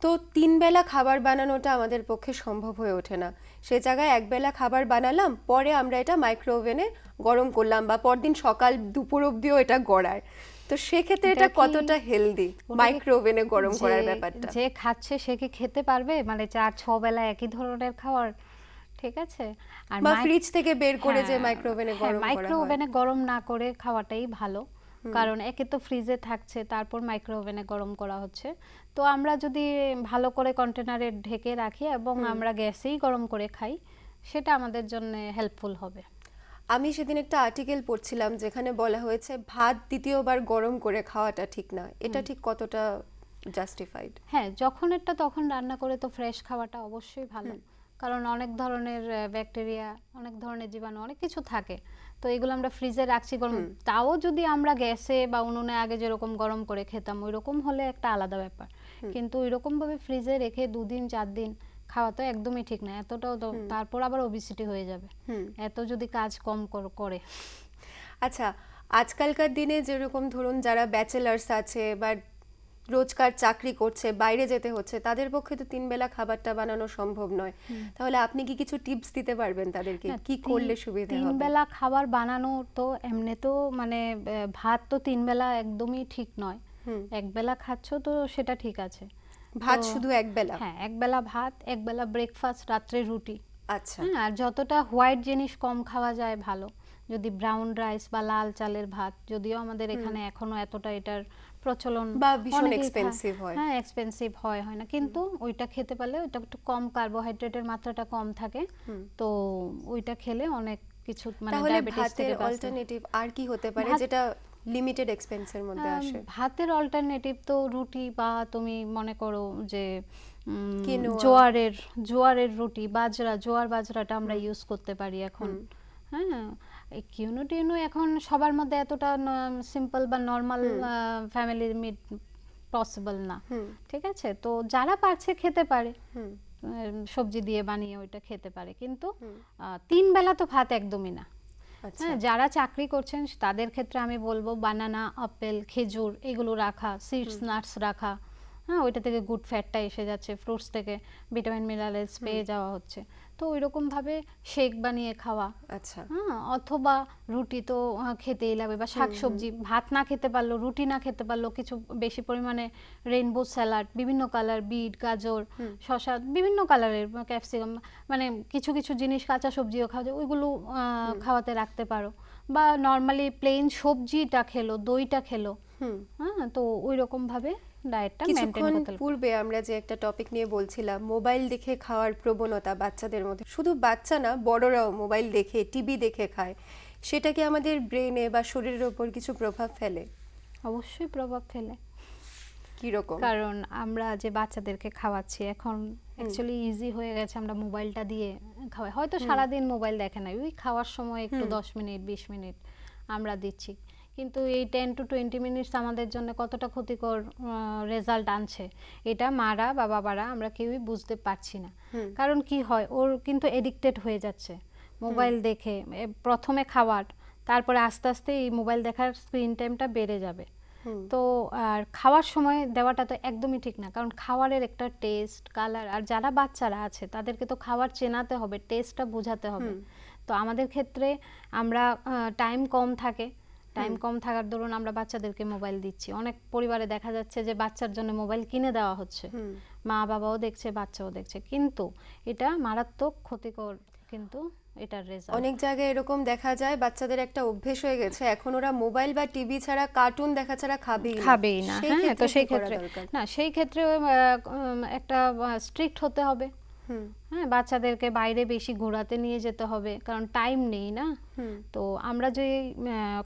তো 3 বেলা খাবার বানানোটা আমাদের পক্ষে সম্ভব হয়ে ওঠে না। সে জায়গায় 1 বেলা খাবার বানালাম, পরে আমরা এটা মাইক্রো ওভেনে গরম করলাম, বা পরদিন সকাল দুপুর অবধিও এটা গড়ায়। তো সেক্ষেত্রে এটা কতটা হেলদি মাইক্রো ওভেনে গরম করার ব্যাপারটা? যে খাচ্ছে সে কি খেতে পারবে, মানে 4-6 বেলা একই ধরনের খাবার? ঠিক আছে। আর ফ্রিজ থেকে বের করে যে মাইক্রো ওভেনে গরম করা হয়, মাইক্রো ওভেনে গরম না করে খাওয়াটাই ভালো, কারণ একে তো ফ্রিজে থাকছে, তারপর মাইক্রো ওভেনে গরম করা হচ্ছে। তো আমরা যদি ভালো করে কন্টেনারে ঢেকে রাখি এবং আমরা গ্যাসেই গরম করে খাই, সেটা আমাদের জন্য হেল্পফুল হবে। আমি সেদিন একটা আর্টিকেল পড়ছিলাম যেখানে বলা হয়েছে ভাত দ্বিতীয়বার গরম করে খাওয়াটা ঠিক না, এটা ঠিক কতটা জাস্টিফাইড? হ্যাঁ, যখন এটা তখন রান্না করে তো ফ্রেশ খাওয়াটা অবশ্যই ভালো, কারণ অনেক ধরনের ব্যাকটেরিয়া, অনেক ধরনের জীবাণু, অনেক কিছু থাকে, তো এগুলো আমরা ফ্রিজে রাখছি গরম। তাও যদি আমরা গ্যাসে বা উনুনে আগে যেরকম গরম করে খেতাম ওইরকম হলে একটা আলাদা ব্যাপার, কিন্তু ওইরকম ভাবে ফ্রিজে রেখে 2 দিন 4 দিন খাওয়া তো একদমই ঠিক না। এতটাও তো তারপর আবার ওবেসিটি হয়ে যাবে এত যদি কাজ কম করে। আচ্ছা, আজকালকার দিনে যেরকম ধরুন যারা ব্যাচেলার্স আছে বা রোজকার চাকরি করছে, বাইরে যেতে হচ্ছে, তাদের পক্ষে তো 3 বেলা খাবারটা বানানো সম্ভব নয়। তাহলে আপনি কি কিছু টিপস দিতে পারবেন তাদেরকে, কি করলে সুবিধা হবে? 3 বেলা খাবার বানানো তো এমনি তো মানে ভাত তো 3 বেলা একদমই ঠিক নয়, 1 বেলা খাচ্ছ তো সেটা ঠিক আছে। ভাত শুধু 1 বেলা? হ্যাঁ, 1 বেলা ভাত, 1 বেলা ব্রেকফাস্ট, রাত্রে রুটি। আচ্ছা। আর যতটা হোয়াইট জিনিস কম খাওয়া যায় ভালো, যদি ব্রাউন রাইস বা লাল চালের ভাত, যদিও আমাদের এখানে এখনো এতটা এটার প্রচলন বা ভীষণ এক্সপেন্সিভ হয়, হ্যাঁ এক্সপেন্সিভ হয় না, কিন্তু ওইটা খেতে পারলে ওইটা একটু কম, কার্বোহাইড্রেটের মাত্রাটা কম থাকে, তো ওইটা খেলে অনেক কিছু মানে ডায়াবেটিস থেকে বাঁচতে। অল্টারনেটিভ আর কি হতে পারে যেটা লিমিটেড এক্সপেন্সের মধ্যে আসে? ভাতের অল্টারনেটিভ তো রুটি, বা তুমি মনে করো যে জোয়ারের রুটি, জোয়ার বাজরাটা আমরা ইউজ করতে পারি এখন। হ্যাঁ, কিউনো এখন সবার মধ্যে এতটা সিম্পল বা নর্মাল ফ্যামিলির মিট পসিবল না, ঠিক আছে। তো যারা পারছে খেতে পারে, সবজি দিয়ে বানিয়ে ওইটা খেতে পারে, কিন্তু 3 বেলা তো ভাত একদমই না। হ্যাঁ, যারা চাকরি করছেন তাদের ক্ষেত্রে আমি বলবো বানানা, আপেল, খেজুর এগুলো রাখা, সিডস নাটস রাখা, হ্যাঁ ওইটা থেকে গুড ফ্যাটটা এসে যাচ্ছে, ফ্রুটস থেকে ভিটামিন মিনারেলস পেয়ে যাওয়া হচ্ছে, তো ওইরকম ভাবে শেক বানিয়ে খাওয়া। আচ্ছা। হ্যাঁ, অথবা রুটি তো খেতেই লাগবে, বা শাকসবজি, ভাত না খেতে পারলো, রুটি না খেতে পারলো, কিছু বেশি পরিমাণে রেইনবো স্যালাড, বিভিন্ন কালার, বিট, গাজর, শসা, বিভিন্ন কালারের, ক্যাপসিকাম, মানে কিছু কিছু জিনিস কাঁচা সবজিও খাওয়া যায়, ওইগুলো খাওয়াতে রাখতে পারো, বা নর্মালি প্লেন সবজিটা খেলো, দইটা খেলো। হ্যাঁ, তো ওই রকম ভাবে ডায়েটটা মেইনটেইন করতে হবে। পূর্বে আমরা যে একটা টপিক নিয়ে বলছিলাম, মোবাইল দেখে খাওয়ার প্রবণতা বাচ্চাদের মধ্যে, শুধু বাচ্চা না বড়রাও মোবাইল দেখে, টিভি দেখে খায়, সেটা কি আমাদের ব্রেনে বা শরীরের উপর কিছু প্রভাব ফেলে? অবশ্যই প্রভাব ফেলে। কি রকম? কারণ আমরা যে বাচ্চাদেরকে খাওয়াচ্ছি এখন অ্যাকচুয়ালি ইজি হয়ে গেছে, আমরা মোবাইলটা দিয়ে খাওয়াই, হয়তো সারাদিন মোবাইল দেখে না, ওই খাওয়ার সময় একটু 10 মিনিট 20 মিনিট আমরা দিচ্ছি, কিন্তু এই 10 to 20 মিনিটস আমাদের জন্য কতটা ক্ষতিকর রেজাল্ট আনছে এটা মারা বা বাবারা আমরা কেউই বুঝতে পারছি না। কারণ কি হয়, ওর কিন্তু এডিক্টেড হয়ে যাচ্ছে মোবাইল দেখে, প্রথমে খাবার, তারপরে আস্তে আস্তে এই মোবাইল দেখার স্ক্রিন টাইমটা বেড়ে যাবে। তো আর খাওয়ার সময় দেওয়াটা তো একদমই ঠিক না, কারণ খাবারের একটা টেস্ট, কালার, আর যারা বাচ্চারা আছে তাদেরকে তো খাবার চেনাতে হবে, টেস্টটা বোঝাতে হবে। তো আমাদের ক্ষেত্রে আমরা টাইম কম থাকার দরুন আমরা বাচ্চাদেরকে মোবাইল দিচ্ছি। অনেক পরিবারে দেখা যাচ্ছে যে বাচ্চার জন্য মোবাইল কিনে দেওয়া হচ্ছে, মা বাবাও দেখছে, বাচ্চাও দেখছে, কিন্তু এটা মারাত্মক ক্ষতিকর। কিন্তু এটার রেজাল্ট অনেক জায়গায় এরকম দেখা যায়, বাচ্চাদের একটা অভ্যেস হয়ে গেছে, এখন ওরা মোবাইল বা টিভি ছাড়া, কার্টুন দেখা ছাড়া খাবেই না। হ্যাঁ, তো সেই ক্ষেত্রে একটা স্ট্রিক্ট হতে হবে, হ্যাঁ, বাচ্চাদেরকে বাইরে বেশি ঘোরাতে নিয়ে যেতে হবে, কারণ টাইম নেই না। তো আমরা যে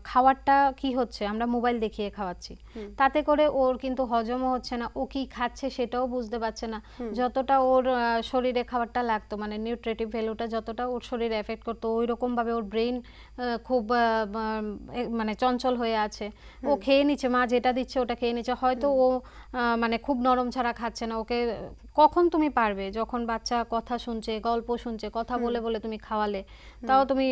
খাবারটা কি হচ্ছে, আমরা মোবাইল দেখিয়ে খাওয়াচ্ছি, তাতে করে ওর কিন্তু হজমও হচ্ছে না, ও কি খাচ্ছে সেটাও বুঝতে পারছে না। যতটা ওর শরীরে খাবারটা লাগতো, মানে নিউট্রিটিভ ভ্যালুটা যতটা ওর শরীরে এফেক্ট করতো, ওই রকমভাবে ওর ব্রেন খুব মানে চঞ্চল হয়ে আছে। ও খেয়ে নিচ্ছে, মা যেটা দিচ্ছে ওটা খেয়ে নিচ্ছে, হয়তো ও মানে খুব নরম ছাড়া খাচ্ছে না। ওকে কখন তুমি পারবে, যখন বাচ্চা কথা শুনছে, গল্প শুনছে, কথা বলে বলে তুমি খাওয়ালে, তাও তুমি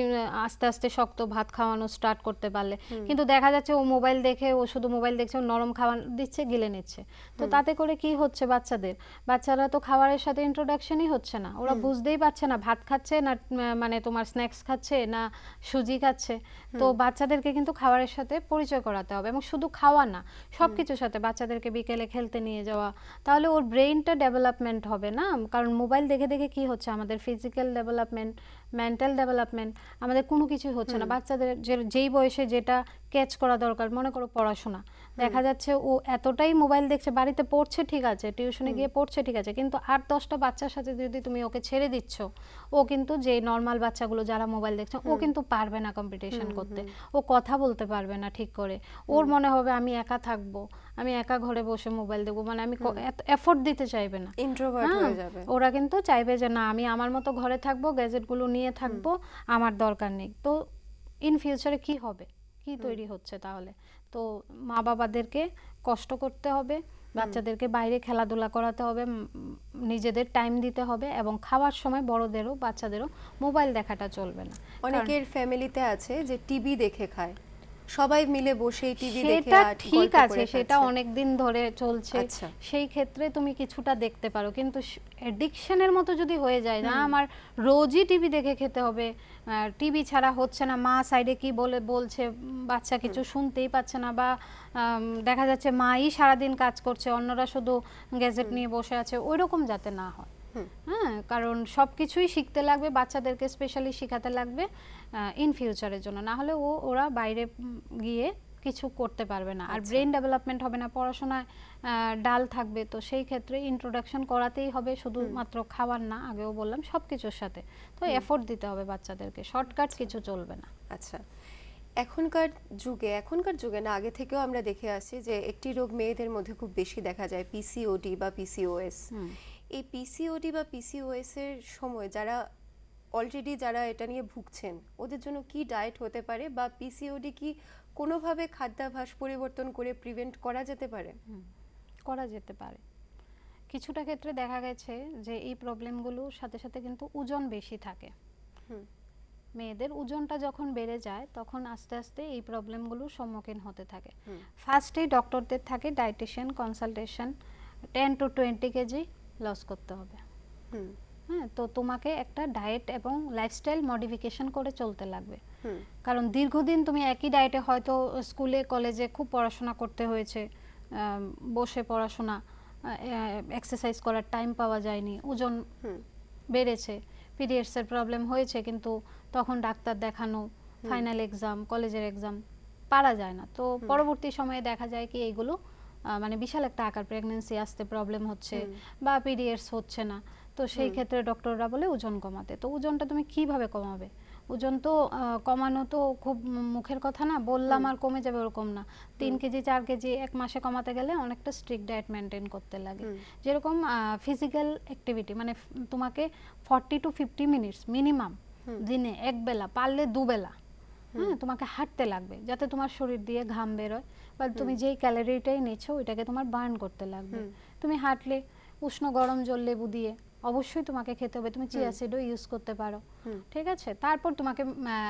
আস্তে আস্তে শক্ত ভাত খাওয়ানো স্টার্ট করতে পারলে। কিন্তু দেখা যাচ্ছে ও মোবাইল দেখে, ও শুধু মোবাইল দেখছে, ও নরম খাবার দিচ্ছে, গিলে নিচ্ছে। তো তাতে করে কি হচ্ছে, বাচ্চারা তো খাবারের সাথে ইন্ট্রোডাকশনই হচ্ছে না, ওরা বুঝতেই পারছে না ভাত খাচ্ছে না মানে তোমার স্ন্যাক্স খাচ্ছে না সুজি খাচ্ছে। তো বাচ্চাদেরকে কিন্তু খাবারের সাথে পরিচয় করাতে হবে, এবং শুধু খাওয়া না, সবকিছুর সাথে বাচ্চাদেরকে বিকেলে খেলতে নিয়ে যাওয়া, তাহলে ওর ব্রেইনটা ডেভেলপমেন্ট হবে না। কারণ মোবাইল দেখে দেখে কি হচ্ছে, আমাদের ফিজিক্যাল ডেভেলপমেন্ট, মেন্টাল ডেভেলপমেন্ট, আমাদের কোনো কিছুই হচ্ছে না। বাচ্চাদের যেই বয়সে যেটা ক্যাচ করা দরকার, মনে করো পড়াশোনা, দেখা যাচ্ছে ও এতটাই মোবাইল দেখছে, বাড়িতে পড়ছে ঠিক আছে, টিউশনে গিয়ে পড়ছে ঠিক আছে, কিন্তু 8-10টা বাচ্চার সাথে যদি তুমি ওকে ছেড়ে দিচ্ছ, ও কিন্তু যে নর্মাল বাচ্চাগুলো যারা মোবাইল দেখছে, ও কিন্তু পারবে না কম্পিটিশন করতে, ও কথা বলতে পারবে না ঠিক করে। ওর মনে হবে আমি একা থাকবো, আমি একা ঘরে বসে মোবাইল দেখবো, মানে আমি এফোর্ট দিতে চাইবে না, ইন্ট্রোভার্ট হয়ে যাবে। ওরা কিন্তু চাইবে যে না, আমি আমার মতো ঘরে থাকবো, গ্যাজেটগুলো নিয়ে থাকবো, আমার দরকার নেই। তো ইন ফিউচারে কি হবে, কি তৈরি হচ্ছে তাহলে? তো মা বাবাদেরকে কষ্ট করতে হবে, বাচ্চাদেরকে বাইরে খেলাধুলা করাতে হবে, নিজেদের টাইম দিতে হবে, এবং খাওয়ার সময় বড়দেরও বাচ্চাদেরও মোবাইল দেখাটা চলবে না। অনেকের ফ্যামিলিতে আছে যে টিভি দেখে খায়, সবাই মিলে বসে টিভি দেখে, সেটা ঠিক আছে, সেটা অনেক দিন ধরে চলছে, সেই ক্ষেত্রে তুমি কিছুটা দেখতে পারো। কিন্তু অ্যাডিকশনের মতো যদি হয়ে যায় না, আমার রোজই টিভি দেখে খেতে হবে, টিভি ছাড়া হচ্ছে না, মা সাইডে কি বলছে বাচ্চা কিছু শুনতেই পাচ্ছে না, বা দেখা যাচ্ছে মাই সারাদিন কাজ করছে, অন্যরা শুধু গ্যাজেট নিয়ে বসে আছে, ওই রকম যাতে না হয়। হ্যাঁ, কারণ সব কিছুই শিখতে লাগবে, বাচ্চাদেরকে স্পেশালি শেখাতে লাগবে ইন ফিউচারের জন্য, না হলে ওরা বাইরে গিয়ে কিছু করতে পারবে না, আর ব্রেন ডেভেলপমেন্ট হবে না, পড়াশোনায় ডাল থাকবে। তো সেই ক্ষেত্রে ইন্ট্রোডাকশন করাতেই হবে, শুধুমাত্র খাবার না, আগেও বললাম সব কিছুর সাথে। তো এফোর্ট দিতে হবে বাচ্চাদেরকে, শর্টকাট কিছু চলবে না। আচ্ছা, এখনকার যুগে না, আগে থেকেও আমরা দেখে আসছি যে একটি রোগ মেয়েদের মধ্যে খুব বেশি দেখা যায়, পিসিওডি বা পিসিওএস। এই পিসিওডি বা পিসিওএস এর সময় যারা এটা নিয়ে ভুগছেন, ওদের জন্য কি ডায়েট হতে পারে, বা পিসিওডি কি কোনোভাবে খাদ্যাভ্যাস পরিবর্তন করে প্রিভেন্ট করা যেতে পারে? করা যেতে পারে। কিছুটা ক্ষেত্রে দেখা গেছে যে এই প্রবলেমগুলোর সাথে সাথে কিন্তু ওজন বেশি থাকে। মেয়েদের ওজনটা যখন বেড়ে যায়, তখন আস্তে আস্তে এই প্রবলেমগুলোর সম্মুখীন হতে থাকে। ফার্স্টেই ডক্টরদের থাকে ডায়েটিশিয়ান কনসালটেশন, 10 to 20 কেজি লস করতে হবে। হ্যাঁ, তো তোমাকে একটা ডায়েট এবং লাইফস্টাইল মডিফিকেশন করে চলতে লাগবে, কারণ দীর্ঘদিন তুমি একই ডায়েটে, হয়তো স্কুলে কলেজে খুব পড়াশোনা করতে হয়েছে, বসে পড়াশোনা, এক্সারসাইজ করার টাইম পাওয়া যায়নি, ওজন বেড়েছে, পিরিয়ডসের প্রবলেম হয়েছে, কিন্তু তখন ডাক্তার দেখানো, ফাইনাল এক্সাম, কলেজের এক্সাম, পারা যায় না। তো পরবর্তী সময়ে দেখা যায় কি এইগুলো মানে বিশাল একটা আকার, প্রেগন্যান্সি আসতে প্রবলেম হচ্ছে বা পিরিয়ডস হচ্ছে না। তো সেই ক্ষেত্রে ডক্টররা বলে ওজন কমাতে। তো ওজনটা তুমি কিভাবে কমাবে? ওজন তো কমানো তো খুব মুখের কথা না, বললাম আর কমে যাবে ওরকম না। 3 কেজি 4 কেজি এক মাসে কমাতে গেলে অনেকটা স্ট্রিক্ট ডায়েট মেনটেন করতে লাগে। যেরকম ফিজিক্যাল অ্যাক্টিভিটি, মানে তোমাকে 40 to 50 মিনিটস মিনিমাম দিনে, এক বেলা পারলে 2 বেলা, হ্যাঁ, তোমাকে হাঁটতে লাগবে, যাতে তোমার শরীর দিয়ে ঘাম বেরোয়, বা তুমি যেই ক্যালোরিটাই নিচ্ছো ওইটাকে তোমার বার্ন করতে লাগবে। তুমি হাঁটলে, উষ্ণ গরম জল লেবু দিয়ে অবশ্যই তোমাকে খেতে হবে, তুমি চিয়া সিডও ইউজ করতে পারো, ঠিক আছে। তারপর তোমাকে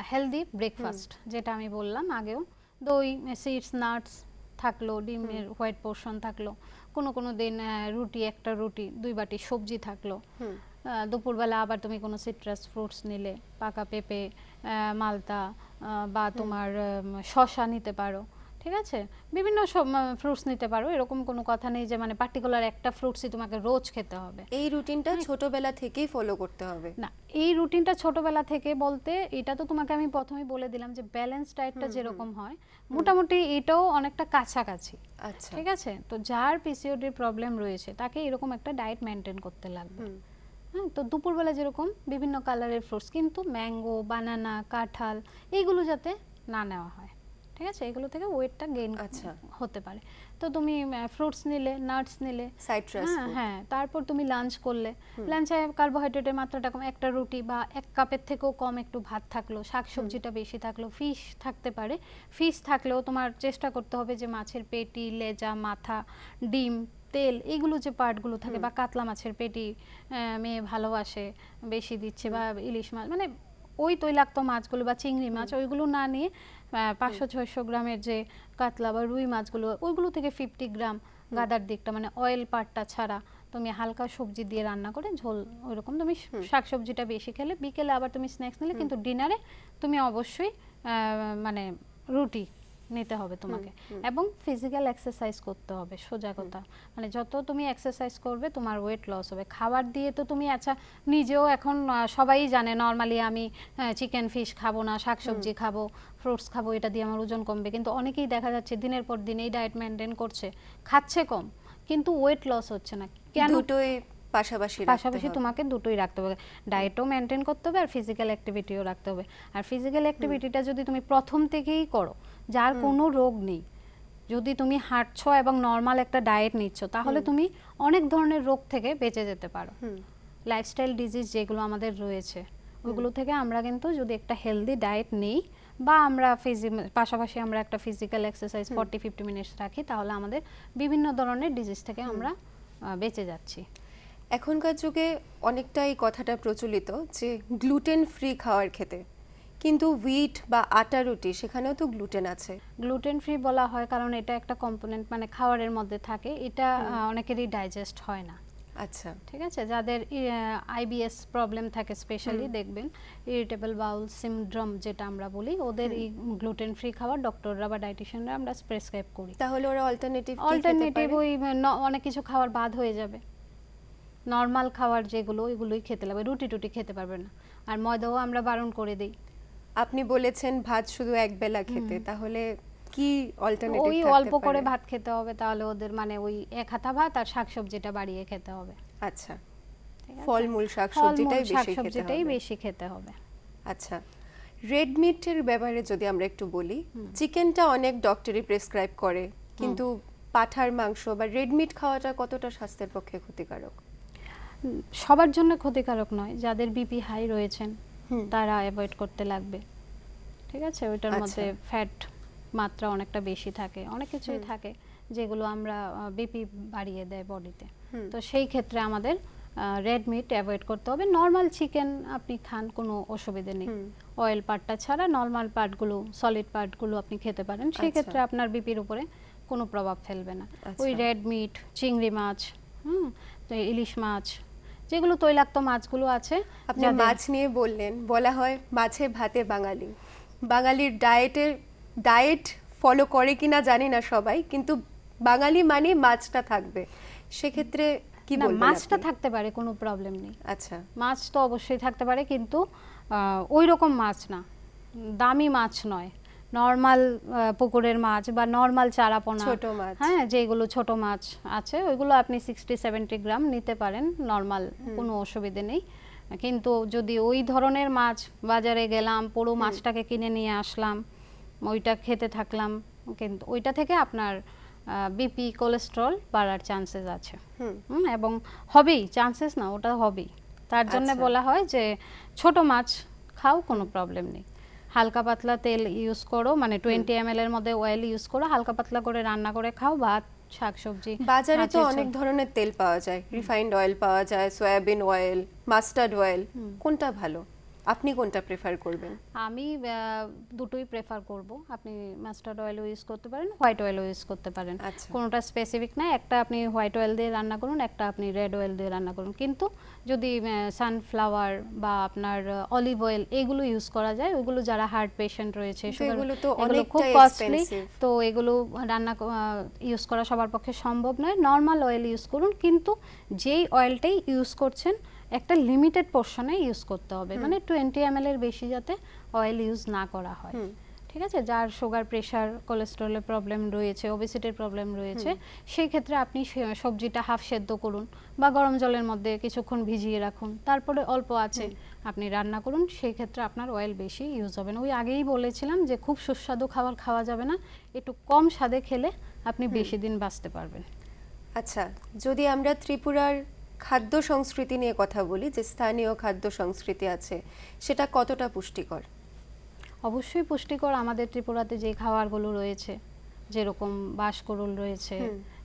হেলদি ব্রেকফাস্ট, যেটা আমি বললাম আগেও, দই, সিডস, নাটস থাকলো, ডিমের হোয়াইট পোর্শন থাকলো, কোনো দিন রুটি, একটা রুটি, 2 বাটি সবজি থাকলো, দুপুরবেলা আবার তুমি কোনো সিট্রাস ফ্রুটস নিলে, পাকা পেঁপে, মালতা, বা তোমার শসা নিতে পারো, ঠিক আছে, বিভিন্ন ফ্রুটস নিতে পারো। এরকম কোনো কথা নেই যে মানে পার্টিকুলার একটা ফ্রুটসই তোমাকে রোজ খেতে হবে। এই রুটিনটা ছোটবেলা থেকেই ফলো করতে হবে না, এই রুটিনটা ছোটবেলা থেকে বলতে, এটা তো তোমাকে আমি প্রথমেই বলে দিলাম যে ব্যালেন্স ডায়েটটা যেরকম হয়, মোটামুটি এটাও অনেকটা কাছাকাছি। আচ্ছা, ঠিক আছে। তো যার পিসিওডির প্রবলেম রয়েছে তাকে এরকম একটা ডায়েট মেনটেন করতে লাগবে। হ্যাঁ, তো দুপুরবেলা যেরকম বিভিন্ন কালারের ফ্রুটস, কিন্তু ম্যাঙ্গো, বানানা, কাঁঠাল এইগুলো যাতে না নেওয়া হয়, ঠিক আছে? এগুলো থেকে ওয়েটটা গেইন হতে পারে। তো তুমি ফ্রুটস নিলে, নাটস নিলে, সাইট্রাস, হ্যাঁ, তারপর তুমি লাঞ্চ করলে, লাঞ্চে কার্বোহাইড্রেটের মাত্রাটা কম, একটা রুটি বা 1 কাপের থেকেও কম একটু ভাত থাকলো, শাকসবজিটা বেশি থাকলো, ফিশ থাকতে পারে। ফিশ থাকলেও তোমার চেষ্টা করতে হবে যে মাছের পেটি, লেজা, মাথা, ডিম, তেল, এইগুলো যে পার্টগুলো থাকে, বা কাতলা মাছের পেটি মেয়ে ভালোবাসে বেশি দিচ্ছে, বা ইলিশ মাছ, মানে ওই তৈলাক্ত মাছগুলো বা চিংড়ি মাছ ওইগুলো না নিয়ে 500-600 গ্রামের যে কাতলা বা রুই মাছগুলো, ওইগুলো থেকে 50 গ্রাম গাদার দিকটা, মানে অয়েল পার্টটা ছাড়া তুমি হালকা সবজি দিয়ে রান্না করে ঝোল, ওইরকম তুমি শাকসবজিটা বেশি খেলে, বিকেলে আবার তুমি স্ন্যাক্স নিলে, কিন্তু ডিনারে তুমি অবশ্যই মানে রুটি নিতে হবে তোমাকে। এবং ফিজিক্যাল এক্সারসাইজ করতে হবে, সোজা কথা, মানে যত তুমি এক্সারসাইজ করবে তোমার ওয়েট লস হবে। খাবার দিয়ে তো তুমি, আচ্ছা নিজেও এখন সবাই জানে নর্মালি আমি চিকেন ফিশ খাবো না, শাকসবজি খাবো, ফ্রুটস খাবো, এটা দিয়ে আমার ওজন কমবে, কিন্তু অনেকেই দেখা যাচ্ছে দিনের পর দিন এই ডায়েট মেনটেন করছে, খাচ্ছে কম, কিন্তু ওয়েট লস হচ্ছে না। কেন? দুটোই পাশাপাশি তোমাকে দুটোই রাখতে হবে, ডায়েটও মেনটেন করতে হবে আর ফিজিক্যাল অ্যাক্টিভিটিও রাখতে হবে। আর ফিজিক্যাল অ্যাক্টিভিটিটা যদি তুমি প্রথম থেকেই করো, যার কোনো রোগ নেই, যদি তুমি হাঁটছো এবং নর্মাল একটা ডায়েট নিচ্ছ, তাহলে তুমি অনেক ধরনের রোগ থেকে বেঁচে যেতে পারো। লাইফস্টাইল ডিজিজ যেগুলো আমাদের রয়েছে ওইগুলো থেকে আমরা কিন্তু যদি একটা হেলদি ডায়েট নিই, বা আমরা পাশাপাশি আমরা একটা ফিজিক্যাল এক্সারসাইজ 40-50 মিনিটস রাখি, তাহলে আমাদের বিভিন্ন ধরনের ডিজিজ থেকে আমরা বেঁচে যাচ্ছি। এখনকার যুগে অনেকটা এই কথাটা প্রচলিত যে গ্লুটেন ফ্রি খাওয়ার খেতে, কিন্তু হুইট বা আটা রুটি সেখানেও তো গ্লুটেন আছে। গ্লুটেন ফ্রি বলা হয় কারণ এটা একটা কম্পোনেন্ট, মানে খাবারের মধ্যে থাকে, এটা অনেকেরই ডাইজেস্ট হয় না। আচ্ছা, ঠিক আছে, যাদের আইবিএস প্রবলেম থাকে স্পেশালি, দেখবেন ইরিটেবল বাউল সিনড্রোম যেটা আমরা বলি, ওদের এই গ্লুটেন ফ্রি খাবার ডক্টররা বা ডায়েটিশিয়ানরা আমরা প্রেসক্রাইব করি। তাহলে ওরা অল্টারনেটিভ ওই অনেক কিছু খাবার বাদ হয়ে যাবে, নর্মাল খাবার যেগুলো ওইগুলোই খেতে লাগবে, রুটি টুটি খেতে পারবে না। আর ময়দাও আমরা বারণ করে দিই। আপনি বলেছেন ভাত শুধু এক বেলা খেতে, তাহলে কি অল্টারনেটিভ? ওই অল্প করে ভাত খেতে হবে, তাহলে ওদের মানে ওই 1 হাতা ভাত আর শাকসবজিটা বাড়িয়ে খেতে হবে। আচ্ছা, ফলমূল শাকসবজিটাই বেশি খেতে হবে। আচ্ছা, রেড মিটের ব্যাপারে যদি আমরা একটু বলি, চিকেনটা অনেক ডক্টরই প্রেসক্রাইব করে, কিন্তু পাঠার মাংস বা রেড মিট খাওয়াটা কতটা স্বাস্থ্যের পক্ষে ক্ষতিকারক? সবার জন্য ক্ষতিকারক নয়, যাদের বিপি হাই রয়েছেন তারা অ্যাভয়েড করতে লাগবে। ঠিক আছে, ওইটার মধ্যে ফ্যাট মাত্রা অনেকটা বেশি থাকে, অনেক কিছুই থাকে যেগুলো আমরা বিপি বাড়িয়ে দেয় বডিতে। তো সেই ক্ষেত্রে আমাদের রেড মিট অ্যাভয়েড করতে হবে। নর্মাল চিকেন আপনি খান, কোনো অসুবিধা নেই, অয়েল পার্টটা ছাড়া নর্মাল পার্টগুলো, সলিড পার্টগুলো আপনি খেতে পারেন, সেই ক্ষেত্রে আপনার বিপির উপরে কোনো প্রভাব ফেলবে না। ওই রেড মিট, চিংড়ি মাছ, ইলিশ মাছ, যেগুলো তৈলাক্ত মাছগুলো আছে। আপনি মাছ নিয়ে বললেন, বলা হয় মাছে ভাতে বাঙালি, বাঙালির ডায়েট ফলো করে কিনা জানি না সবাই, কিন্তু বাঙালি মানে মাছটা থাকবে, সেক্ষেত্রে কি বলবেন? মাছটা থাকতে পারে, কোনো প্রবলেম নেই। আচ্ছা, মাছ তো অবশ্যই থাকতে পারে, কিন্তু ওই রকম মাছ না, দামি মাছ নয়, নর্মাল পুকুরের মাছ বা নর্মাল চারাপোনা, ছোট মাছ, হ্যাঁ, যেগুলো ছোট মাছ আছে ওইগুলো আপনি 60-70 গ্রাম নিতে পারেন, নর্মাল, কোনো অসুবিধে নেই। কিন্তু যদি ওই ধরনের মাছ, বাজারে গেলাম, পুরো মাছটাকে কিনে নিয়ে আসলাম, ওইটা খেতে থাকলাম, কিন্তু ওইটা থেকে আপনার বিপি, কোলেস্ট্রল বাড়ার চান্সেস আছে, এবং হবেই, চান্সেস না, ওটা হবেই। তার জন্য বলা হয় যে ছোট মাছ খাও, কোনো প্রবলেম নেই, হালকা পাতলা তেল ইউজ করো, মানে 20 ml এর মধ্যে অয়েল ইউজ করো, হালকা পাতলা করে রান্না করে খাও, ভাত, শাকসবজি। বাজারে তো অনেক ধরনের তেল পাওয়া যায়, রিফাইন্ড অয়েল পাওয়া যায়, সয়াবিন অয়েল, মাস্টার্ড অয়েল, কোনটা ভালো? আপনি কোনটা প্রেফার করবেন? আমি দুটোই প্রেফার করব। আপনি মাস্টার্ড অয়েলও ইউজ করতে পারেন, হোয়াইট অয়েলও ইউজ করতে পারেন, কোনোটা স্পেসিফিক না। একটা আপনি হোয়াইট অয়েল দিয়ে রান্না করুন, একটা আপনি রেড অয়েল দিয়ে রান্না করুন, কিন্তু যদি সানফ্লাওয়ার বা আপনার অলিভ অয়েল এগুলো ইউজ করা যায়, ওইগুলো যারা হার্ট পেশেন্ট রয়েছে এগুলো খুব কস্টলি, তো এগুলো রান্না ইউজ করা সবার পক্ষে সম্ভব নয়। নর্মাল অয়েল ইউজ করুন, কিন্তু যেই অয়েলটাই ইউজ করছেন একটা লিমিটেড পোর্শনে ইউজ করতে হবে, মানে 20 ml এর বেশি যাতে অয়েল ইউজ না করা হয়। ঠিক ঠিক আছে, যার সুগার, প্রেশার, কোলেস্টেরলের প্রবলেম রয়েছে, ওবেসিটির প্রবলেম রয়েছে, সেই ক্ষেত্রে আপনি সবজিটা হাফ সেদ্ধ করুন বা গরম জলের মধ্যে কিছুক্ষণ ভিজিয়ে রাখুন, তারপরে অল্প আছে আপনি রান্না করুন, সেই ক্ষেত্রে আপনার অয়েল বেশি ইউজ হবে না। ওই আগেই বলেছিলাম যে খুব সুস্বাদু খাবার খাওয়া যাবে না, একটু কম স্বাদে খেলে আপনি বেশি দিন বাঁচতে পারবেন। আচ্ছা, যদি আমরা ত্রিপুরার খাদ্য সংস্কৃতি নিয়ে কথা বলি, যে স্থানীয় খাদ্য সংস্কৃতি আছে, সেটা কতটা পুষ্টিকর? অবশ্যই পুষ্টিকর। আমাদের ত্রিপুরাতে যে খাবারগুলো রয়েছে, যেরকম বাঁশকুড়ুল রয়েছে,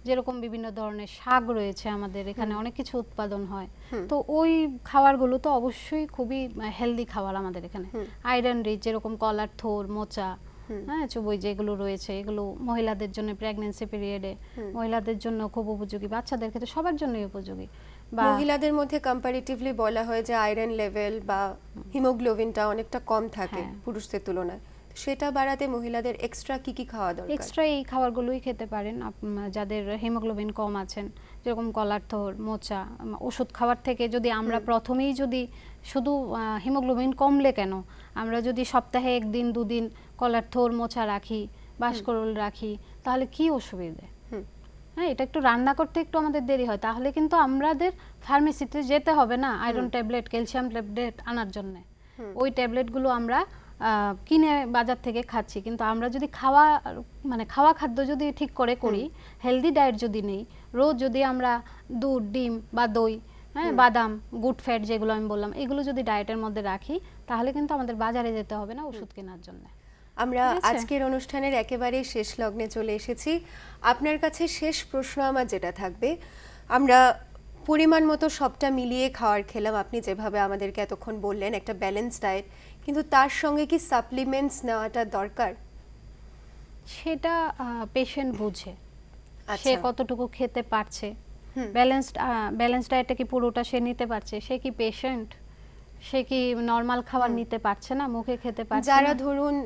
যেরকম বিভিন্ন ধরনের শাক রয়েছে, আমাদের এখানে অনেক কিছু উৎপাদন হয়, তো ওই খাবারগুলো তো অবশ্যই খুবই হেলদি খাবার আমাদের এখানে। আয়রন রিচ, যেরকম কলার থোর, মোচা, হ্যাঁ, চুবই যেগুলো রয়েছে, এগুলো মহিলাদের জন্য প্রেগন্যান্সি পিরিয়ডে মহিলাদের জন্য খুব উপযোগী, বাচ্চাদের ক্ষেত্রে সবার জন্যই উপযোগী। মহিলাদের মধ্যে কম্পারেটিভলি বলা হয় যে আয়রন লেভেল বা হিমোগ্লোবিনটা অনেকটা কম থাকে পুরুষদের তুলনায়, সেটা বাড়াতে মহিলাদের এক্সট্রা কি কি খাওয়া দরকার? এক্সট্রা এই খাবারগুলোই খেতে পারেন যাদের হিমোগ্লোবিন কম আছেন, যেরকম কলার থোর, মোচা। ওষুধ খাবার থেকে যদি আমরা প্রথমেই যদি শুধু হিমোগ্লোবিন কমলে কেন, আমরা যদি সপ্তাহে 1 দিন 2 দিন কলার থোর, মোচা রাখি, বাঁশকুড়ুল রাখি, তাহলে কি অসুবিধে? হ্যাঁ, এটা একটু রান্না করতে একটু আমাদের দেরি হয়, তাহলে কিন্তু আমাদের ফার্মেসিতে যেতে হবে না আয়রন ট্যাবলেট, ক্যালসিয়াম ট্যাবলেট আনার জন্য। ওই ট্যাবলেটগুলো আমরা কিনে বাজার থেকে খাচ্ছি, কিন্তু আমরা যদি খাওয়া খাদ্য যদি ঠিক করে করি, হেলদি ডায়েট যদি নেই, রোজ যদি আমরা দুধ, ডিম বা দই, হ্যাঁ, বাদাম, গুড ফ্যাট যেগুলো আমি বললাম, এগুলো যদি ডায়েটের মধ্যে রাখি, তাহলে কিন্তু আমাদের বাজারে যেতে হবে না ওষুধ কেনার জন্য। আমরা আজকের অনুষ্ঠানের একেবারে শেষ লগ্নে চলে এসেছি। আপনার কাছে শেষ প্রশ্ন আমার যেটা থাকবে, আমরা পরিমাণ মতো সবটা মিলিয়ে খাওয়ার খেলাম, আপনি যেভাবে আমাদেরকে এতক্ষণ বললেন, একটা ব্যালেন্স ডায়েট, কিন্তু তার সঙ্গে কি সাপ্লিমেন্টস নেওয়াটা দরকার? সেটা পেশেন্ট বুঝে সে কতটুকু খেতে পারছে, ব্যালেন্স ডায়েটটা কি পুরোটা সে নিতে পারছে, সে কি পেশেন্ট, সে কি নরমাল খাবার নিতে পারছে না, মুখে খেতে পারছে না। যারা ধরুন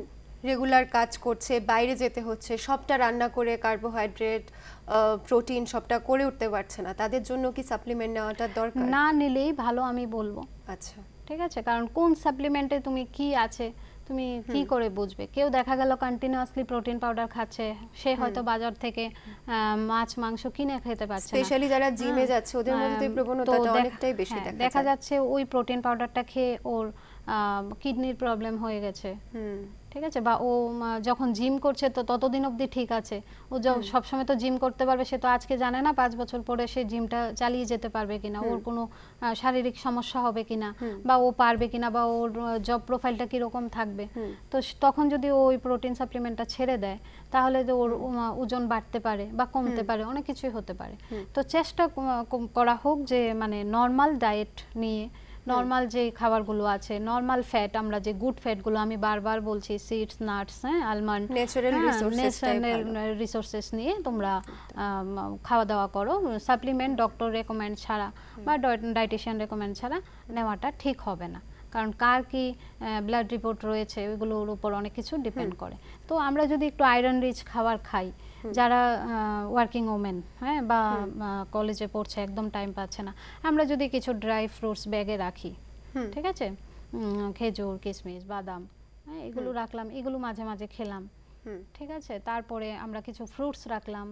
রেগুলার কাজ করছে, বাইরে যেতে হচ্ছে, সবটা রান্না করে কার্বোহাইড্রেট, প্রোটিন সবটা করে উঠতে পারছে না, তাদের জন্য কি সাপ্লিমেন্ট নেওয়াটা দরকার? না নিলেই ভালো আমি বলবো। আচ্ছা, ঠিক আছে, কারণ কোন সাপ্লিমেন্টে তুমি কি আছে তুমি কি করে বুঝবে? কেউ দেখা গেল কন্টিনিউয়াসলি প্রোটিন পাউডার খাচ্ছে, সে হয়তো বাজার থেকে মাছ মাংস কিনে খেতে পারছে না। স্পেশালি যারা জিমে যাচ্ছে, ওদের মধ্যে এই প্রবণতাটা অনেকটাই বেশি দেখা যাচ্ছে। ওই প্রোটিন পাউডারটা খেয়ে ওর কিডনির প্রবলেম হয়ে গেছে, ঠিক আছে, বা ও যখন জিম করছে তো ততদিন অবধি ঠিক আছে, ও সবসময় তো জিম করতে পারবে, সে তো আজকে জানে না 5 বছর পরে সে জিমটা চালিয়ে যেতে পারবে কিনা, ওর কোনো শারীরিক সমস্যা হবে কিনা, বা ও পারবে কিনা, বা ওর জব প্রোফাইলটা কিরকম থাকবে। তো তখন যদি ওই প্রোটিন সাপ্লিমেন্টটা ছেড়ে দেয়, তাহলে তো ওর ওজন বাড়তে পারে বা কমতে পারে, অনেক কিছুই হতে পারে। তো চেষ্টা করা হোক যে মানে নর্মাল ডায়েট নিয়ে, নরমাল যে খাবারগুলো আছে, নরমাল ফ্যাট, আমরা যে গুড ফ্যাটগুলো আমি বারবার বলছি, seeds, nuts, almond, natural resources নিয়ে তোমরা খাওয়া দাওয়া করো। সাপ্লিমেন্ট ডক্টর রেকমেন্ড ছাড়া বা ডায়েটিশিয়ান রেকমেন্ড ছাড়া নেওয়াটা ঠিক হবে না, কারণ কার কি ব্লাড রিপোর্ট রয়েছে ওইগুলোর উপর অনেক কিছু ডিপেন্ড করে। তো আমরা যদি একটু আয়রন রিচ খাবার খাই, যারা ওয়ার্কিং ওমেন, হ্যাঁ, বা কলেজে পড়ছে, একদম টাইম পাচ্ছে না, আমরা যদি কিছু ড্রাই ফ্রুটস ব্যাগে রাখি, ঠিক আছে, খেজুর, কিশমিশ, বাদাম, হ্যাঁ, এগুলো রাখলাম, এগুলো মাঝে মাঝে খেলাম, ঠিক আছে, তারপরে আমরা কিছু ফ্রুটস রাখলাম,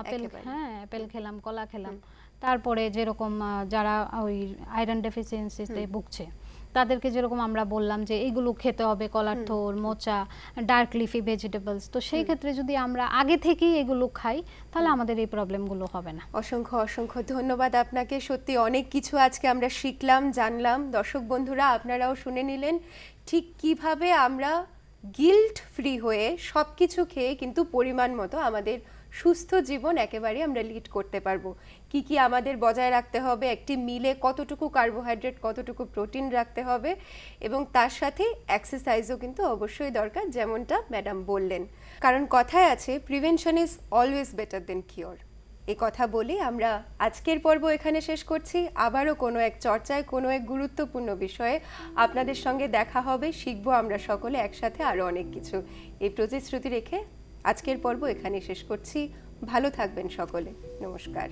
আপেল, হ্যাঁ, আপেল খেলাম, কলা খেলাম, তারপরে যেরকম যারা ওই আয়রন ডেফিসিয়েন্সিতে ভুগছে তাদেরকে যেরকম আমরা বললাম যে এইগুলো খেতে হবে, কলার থোর, মোচা, ডার্ক লিফি ভেজিটেবলস, তো সেই ক্ষেত্রে যদি আমরা আগে থেকেই এগুলো খাই, তাহলে আমাদের এই প্রবলেমগুলো হবে না। অসংখ্য অসংখ্য ধন্যবাদ আপনাকে, সত্যি অনেক কিছু আজকে আমরা শিখলাম, জানলাম। দর্শক বন্ধুরা, আপনারাও শুনে নিলেন ঠিক কিভাবে আমরা গিল্ট ফ্রি হয়ে সব কিছু খেয়ে কিন্তু পরিমাণ মতো আমাদের সুস্থ জীবন একেবারে আমরা লিড করতে পারবো। কি কি আমাদের বজায় রাখতে হবে, একটি মিলে কতটুকু কার্বোহাইড্রেট, কতটুকু প্রোটিন রাখতে হবে, এবং তার সাথে এক্সারসাইজও কিন্তু অবশ্যই দরকার, যেমনটা ম্যাডাম বললেন। কারণ কথায় আছে, prevention is always better then cure. এই কথা বলে আমরা আজকের পর্ব এখানে শেষ করছি। আবারও কোনো এক চর্চায়, কোনো এক গুরুত্বপূর্ণ বিষয়ে আপনাদের সঙ্গে দেখা হবে, শিখবো আমরা সকলে একসাথে আরও অনেক কিছু। এই প্রতিশ্রুতি রেখে আজকের পর্ব এখানে শেষ করছি। ভালো থাকবেন সকলে, নমস্কার।